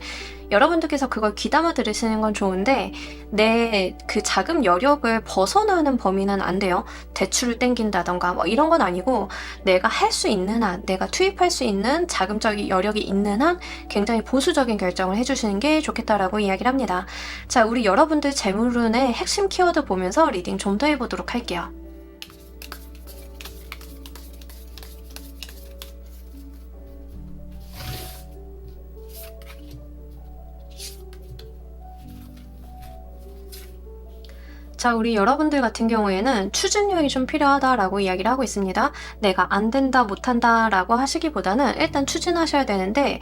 여러분들께서 그걸 귀담아 들으시는 건 좋은데 내 그 자금 여력을 벗어나는 범위는 안 돼요. 대출을 땡긴다던가 뭐 이런 건 아니고 내가 할 수 있는 한, 내가 투입할 수 있는 자금적인 여력이 있는 한 굉장히 보수적인 결정을 해주시는 게 좋겠다라고 이야기를 합니다. 자, 우리 여러분들 재물운의 핵심 키워드 보면서 리딩 좀 더 해보도록 할게요. 자, 우리 여러분들 같은 경우에는 추진력이 좀 필요하다라고 이야기를 하고 있습니다. 내가 안 된다, 못한다라고 하시기보다는 일단 추진하셔야 되는데,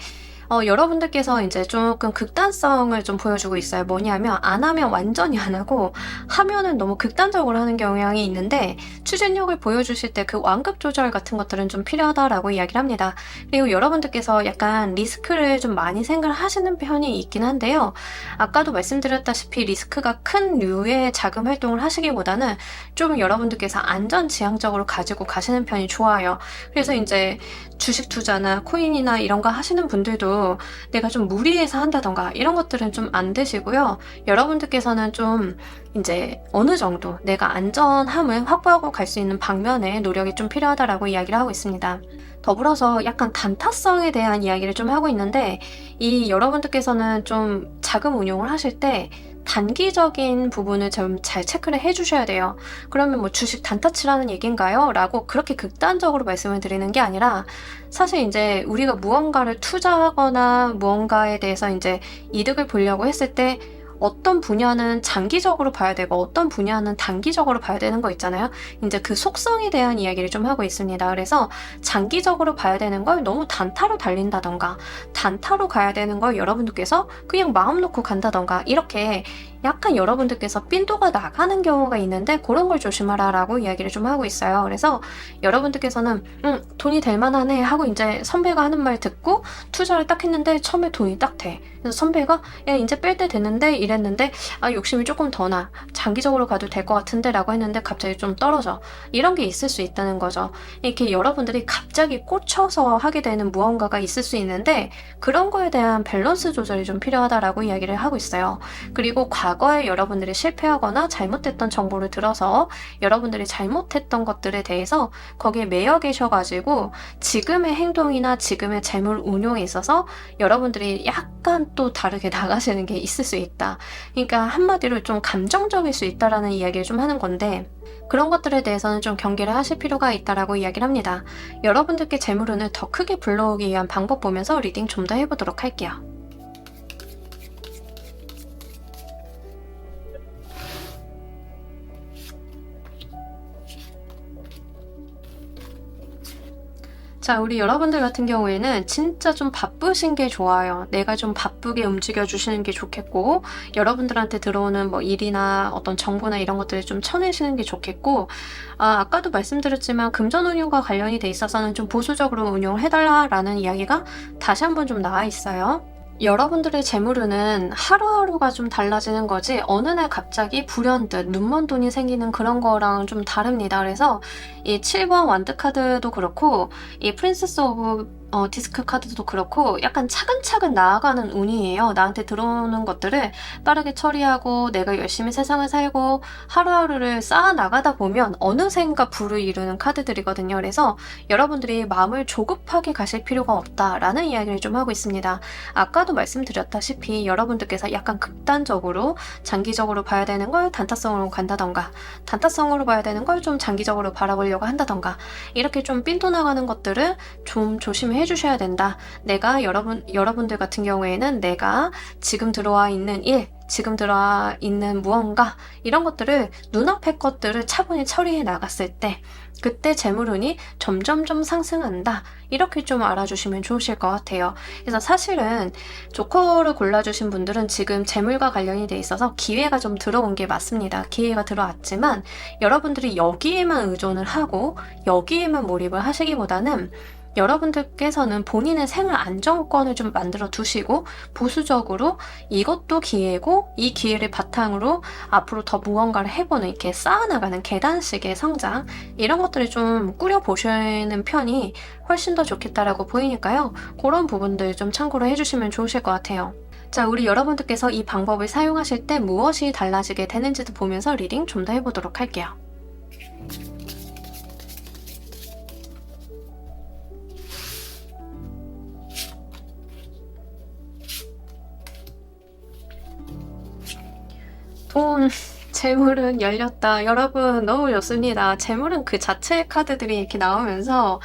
여러분들께서 이제 조금 극단성을 좀 보여주고 있어요. 뭐냐면 안 하면 완전히 안 하고 하면은 너무 극단적으로 하는 경향이 있는데 추진력을 보여주실 때 그 완급 조절 같은 것들은 좀 필요하다라고 이야기를 합니다. 그리고 여러분들께서 약간 리스크를 좀 많이 생각하시는 편이 있긴 한데요. 아까도 말씀드렸다시피 리스크가 큰 류의 자금 활동을 하시기보다는 좀 여러분들께서 안전지향적으로 가지고 가시는 편이 좋아요. 그래서 이제 주식 투자나 코인이나 이런 거 하시는 분들도 내가 좀 무리해서 한다던가 이런 것들은 좀 안 되시고요. 여러분들께서는 좀 이제 어느 정도 내가 안전함을 확보하고 갈 수 있는 방면에 노력이 좀 필요하다라고 이야기를 하고 있습니다. 더불어서 약간 단타성에 대한 이야기를 좀 하고 있는데 이 여러분들께서는 좀 자금 운용을 하실 때 단기적인 부분을 좀 잘 체크를 해주셔야 돼요. 그러면 뭐 주식 단타치라는 얘기인가요? 라고 그렇게 극단적으로 말씀을 드리는 게 아니라 사실 이제 우리가 무언가를 투자하거나 무언가에 대해서 이제 이득을 보려고 했을 때 어떤 분야는 장기적으로 봐야 되고 어떤 분야는 단기적으로 봐야 되는 거 있잖아요. 이제 그 속성에 대한 이야기를 좀 하고 있습니다. 그래서 장기적으로 봐야 되는 걸 너무 단타로 달린다던가 단타로 가야 되는 걸 여러분들께서 그냥 마음 놓고 간다던가 이렇게 약간 여러분들께서 삔도가 나가는 경우가 있는데 그런 걸 조심하라 라고 이야기를 좀 하고 있어요. 그래서 여러분들께서는 돈이 될 만하네 하고 이제 선배가 하는 말 듣고 투자를 딱 했는데 처음에 돈이 딱 돼. 그래서 선배가 야 이제 뺄 때 됐는데 이랬는데 아 욕심이 조금 더 나. 장기적으로 가도 될 것 같은데 라고 했는데 갑자기 좀 떨어져. 이런 게 있을 수 있다는 거죠. 이렇게 여러분들이 갑자기 꽂혀서 하게 되는 무언가가 있을 수 있는데 그런 거에 대한 밸런스 조절이 좀 필요하다라고 이야기를 하고 있어요. 그리고 과거에 여러분들이 실패하거나 잘못됐던 정보를 들어서 여러분들이 잘못했던 것들에 대해서 거기에 매여 계셔가지고 지금의 행동이나 지금의 재물 운용에 있어서 여러분들이 약간 또 다르게 나가시는 게 있을 수 있다. 그러니까 한마디로 좀 감정적일 수 있다라는 이야기를 좀 하는 건데 그런 것들에 대해서는 좀 경계를 하실 필요가 있다라고 이야기를 합니다. 여러분들께 재물운을 더 크게 불러오기 위한 방법 보면서 리딩 좀 더 해보도록 할게요. 자, 우리 여러분들 같은 경우에는 진짜 좀 바쁘신 게 좋아요. 내가 좀 바쁘게 움직여 주시는 게 좋겠고 여러분들한테 들어오는 뭐 일이나 어떤 정보나 이런 것들을 좀 쳐내시는 게 좋겠고 아까도 말씀드렸지만 금전 운용과 관련이 돼 있어서는 좀 보수적으로 운용을 해달라라는 이야기가 다시 한번 좀 나와 있어요. 여러분들의 재물운은 하루하루가 좀 달라지는 거지 어느 날 갑자기 불현듯 눈먼 돈이 생기는 그런 거랑은 좀 다릅니다. 그래서 이 7번 완드 카드도 그렇고 이 프린세스 오브 디스크 카드도 그렇고 약간 차근차근 나아가는 운이에요. 나한테 들어오는 것들을 빠르게 처리하고 내가 열심히 세상을 살고 하루하루를 쌓아 나가다 보면 어느샌가 부를 이루는 카드들이거든요. 그래서 여러분들이 마음을 조급하게 가실 필요가 없다라는 이야기를 좀 하고 있습니다. 아까도 말씀드렸다시피 여러분들께서 약간 극단적으로 장기적으로 봐야 되는 걸 단타성으로 간다던가 단타성으로 봐야 되는 걸 좀 장기적으로 바라보려고 한다던가 이렇게 좀 삔도 나가는 것들을 좀 조심해 주셔야 된다. 내가 여러분들 같은 경우에는 내가 지금 들어와 있는 일, 지금 들어와 있는 무언가 이런 것들을 눈앞의 것들을 차분히 처리해 나갔을 때 그때 재물운이 점점점 상승한다. 이렇게 좀 알아주시면 좋으실 것 같아요. 그래서 사실은 조커를 골라주신 분들은 지금 재물과 관련이 돼 있어서 기회가 좀 들어온 게 맞습니다. 기회가 들어왔지만 여러분들이 여기에만 의존을 하고 여기에만 몰입을 하시기보다는 여러분들께서는 본인의 생활 안정권을 좀 만들어 두시고 보수적으로 이것도 기회고 이 기회를 바탕으로 앞으로 더 무언가를 해보는 이렇게 쌓아나가는 계단식의 성장 이런 것들을 좀 꾸려보시는 편이 훨씬 더 좋겠다라고 보이니까요. 그런 부분들 좀 참고로 해주시면 좋으실 것 같아요. 자, 우리 여러분들께서 이 방법을 사용하실 때 무엇이 달라지게 되는지도 보면서 리딩 좀 더 해보도록 할게요. 돈, 재물은 열렸다. 여러분 너무 좋습니다. 재물은 그 자체의 카드들이 이렇게 나오면서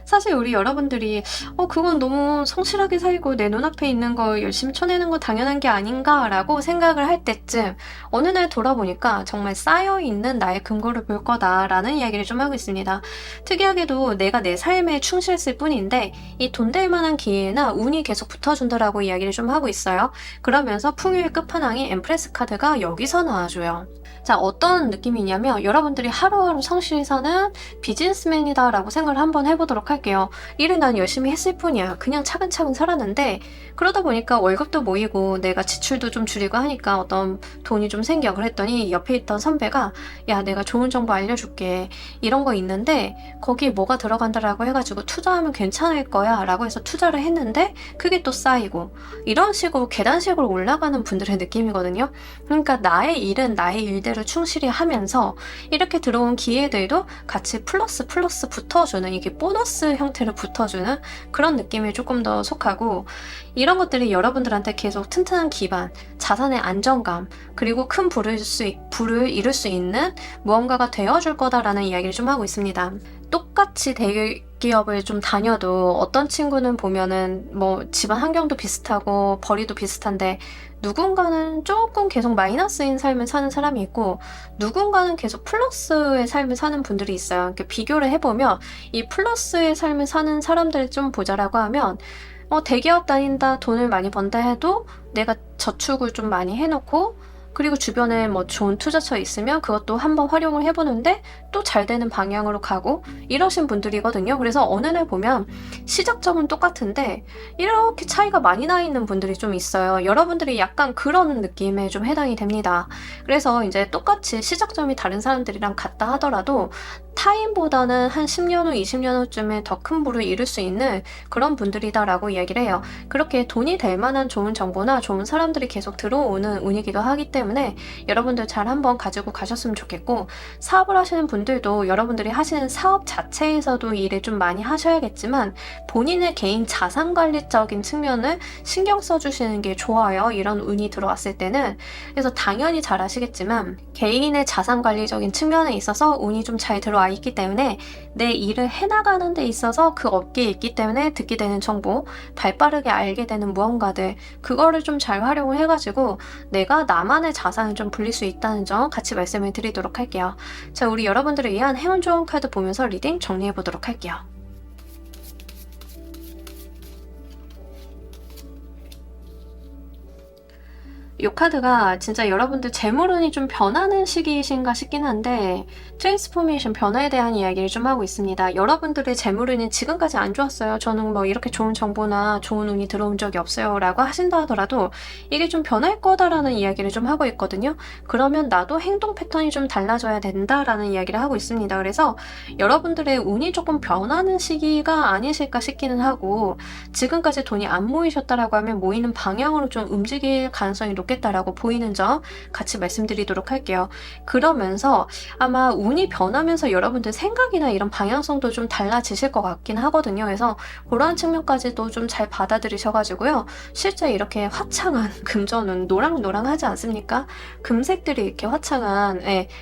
사실 우리 여러분들이 그건 너무 성실하게 살고 내 눈앞에 있는 거 열심히 쳐내는 거 당연한 게 아닌가라고 생각을 할 때쯤 어느 날 돌아보니까 정말 쌓여있는 나의 금고를 볼 거다라는 이야기를 좀 하고 있습니다. 특이하게도 내가 내 삶에 충실했을 뿐인데 이 돈 될 만한 기회나 운이 계속 붙어준다라고 이야기를 좀 하고 있어요. 그러면서 풍요의 끝판왕인 엠프레스 카드가 여기서 나와줘요. 자, 어떤 느낌이냐면 여러분들이 하루하루 성실히 사는 비즈니스맨이다 라고 생각을 한번 해보도록 할게요. 일은 난 열심히 했을 뿐이야. 그냥 차근차근 살았는데 그러다 보니까 월급도 모이고 내가 지출도 좀 줄이고 하니까 어떤 돈이 좀 생겨. 그랬더니 옆에 있던 선배가 야, 내가 좋은 정보 알려줄게. 이런 거 있는데 거기에 뭐가 들어간다라고 해가지고 투자하면 괜찮을 거야 라고 해서 투자를 했는데 그게 또 쌓이고 이런 식으로 계단식으로 올라가는 분들의 느낌이거든요. 그러니까 나의 일은 나의 일대로 충실히 하면서 이렇게 들어온 기회들도 같이 플러스 붙어주는 이게 보너스 형태로 붙어주는 그런 느낌이 조금 더 속하고 이런 것들이 여러분들한테 계속 튼튼한 기반, 자산의 안정감, 그리고 큰 부를 이룰 수 있는 무언가가 되어줄 거다라는 이야기를 좀 하고 있습니다. 똑같이 대기업을 좀 다녀도 어떤 친구는 보면은 뭐 집안 환경도 비슷하고 벌이도 비슷한데 누군가는 조금 계속 마이너스인 삶을 사는 사람이 있고 누군가는 계속 플러스의 삶을 사는 분들이 있어요. 이렇게 비교를 해보면 이 플러스의 삶을 사는 사람들을 좀 보자라고 하면 대기업 다닌다 돈을 많이 번다 해도 내가 저축을 좀 많이 해놓고 그리고 주변에 뭐 좋은 투자처 있으면 그것도 한번 활용을 해보는데 또 잘 되는 방향으로 가고 이러신 분들이거든요. 그래서 어느 날 보면 시작점은 똑같은데 이렇게 차이가 많이 나 있는 분들이 좀 있어요. 여러분들이 약간 그런 느낌에 좀 해당이 됩니다. 그래서 이제 똑같이 시작점이 다른 사람들이랑 같다 하더라도 타인보다는 한 10년 후, 20년 후쯤에 더 큰 부를 이룰 수 있는 그런 분들이다라고 이야기를 해요. 그렇게 돈이 될 만한 좋은 정보나 좋은 사람들이 계속 들어오는 운이기도 하기 때문에 여러분들 잘 한번 가지고 가셨으면 좋겠고 사업을 하시는 분들도 여러분들이 하시는 사업 자체에서도 일을 좀 많이 하셔야겠지만 본인의 개인 자산관리적인 측면을 신경 써주시는 게 좋아요. 이런 운이 들어왔을 때는. 그래서 당연히 잘 아시겠지만 개인의 자산관리적인 측면에 있어서 운이 좀 잘 들어와 있기 때문에 내 일을 해나가는 데 있어서 그 업계에 있기 때문에 듣게 되는 정보, 발빠르게 알게 되는 무언가들 그거를 좀 잘 활용을 해가지고 내가 나만의 자산을 좀 불릴 수 있다는 점 같이 말씀을 드리도록 할게요. 자, 우리 여러분들을 위한 행운 좋은 카드 보면서 리딩 정리해 보도록 할게요. 이 카드가 진짜 여러분들 재물운이 좀 변하는 시기이신가 싶긴 한데 트랜스포메이션 변화에 대한 이야기를 좀 하고 있습니다. 여러분들의 재물운이 지금까지 안 좋았어요. 저는 뭐 이렇게 좋은 정보나 좋은 운이 들어온 적이 없어요 라고 하신다 하더라도 이게 좀 변할 거다라는 이야기를 좀 하고 있거든요. 그러면 나도 행동 패턴이 좀 달라져야 된다라는 이야기를 하고 있습니다. 그래서 여러분들의 운이 조금 변하는 시기가 아니실까 싶기는 하고 지금까지 돈이 안 모이셨다라고 하면 모이는 방향으로 좀 움직일 가능성이 높겠다라고 보이는 점 같이 말씀드리도록 할게요. 그러면서 아마 운이 변하면서 여러분들 생각이나 이런 방향성도 좀 달라지실 것 같긴 하거든요. 그래서 그런 측면까지도 좀 잘 받아들이셔가지고요. 실제 이렇게 화창한 금전운 노랑노랑하지 않습니까? 금색들이 이렇게 화창한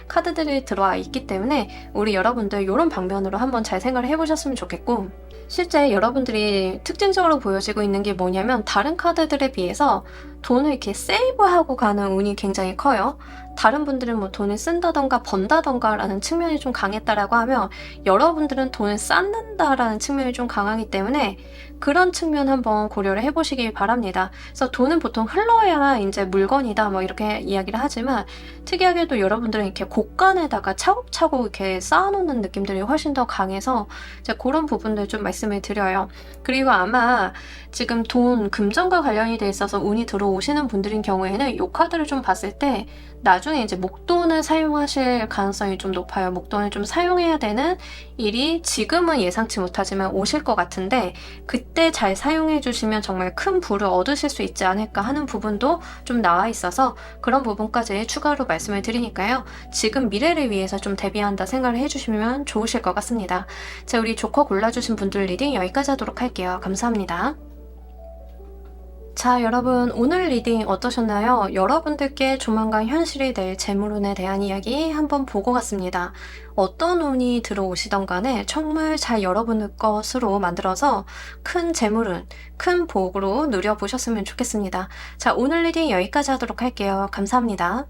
카드들이 들어와 있기 때문에 우리 여러분들 이런 방면으로 한번 잘 생각을 해보셨으면 좋겠고 실제 여러분들이 특징적으로 보여지고 있는 게 뭐냐면 다른 카드들에 비해서 돈을 이렇게 세이브하고 가는 운이 굉장히 커요. 다른 분들은 뭐 돈을 쓴다던가 번다던가 라는 측면이 좀 강했다라고 하면 여러분들은 돈을 쌓는다라는 측면이 좀 강하기 때문에 그런 측면 한번 고려를 해보시길 바랍니다. 그래서 돈은 보통 흘러야 이제 물건이다 뭐 이렇게 이야기를 하지만 특이하게도 여러분들은 이렇게 곳간에다가 차곡차곡 이렇게 쌓아놓는 느낌들이 훨씬 더 강해서 이제 그런 부분들 좀 말씀을 드려요. 그리고 아마 지금 돈, 금전과 관련이 돼 있어서 운이 들어오시는 분들인 경우에는 이 카드를 좀 봤을 때 나중에 이제 목돈을 사용하실 가능성이 좀 높아요. 목돈을 좀 사용해야 되는 일이 지금은 예상치 못하지만 오실 것 같은데 그때 잘 사용해 주시면 정말 큰 부를 얻으실 수 있지 않을까 하는 부분도 좀 나와 있어서 그런 부분까지 추가로 말씀을 드리니까요. 지금 미래를 위해서 좀 대비한다 생각을 해주시면 좋으실 것 같습니다. 자, 우리 조커 골라주신 분들 리딩 여기까지 하도록 할게요. 감사합니다. 자, 여러분, 오늘 리딩 어떠셨나요? 여러분들께 조만간 현실이 될 재물운에 대한 이야기 한번 보고 갔습니다. 어떤 운이 들어오시던 간에 정말 잘 여러분의 것으로 만들어서 큰 재물운, 큰 복으로 누려보셨으면 좋겠습니다. 자, 오늘 리딩 여기까지 하도록 할게요. 감사합니다.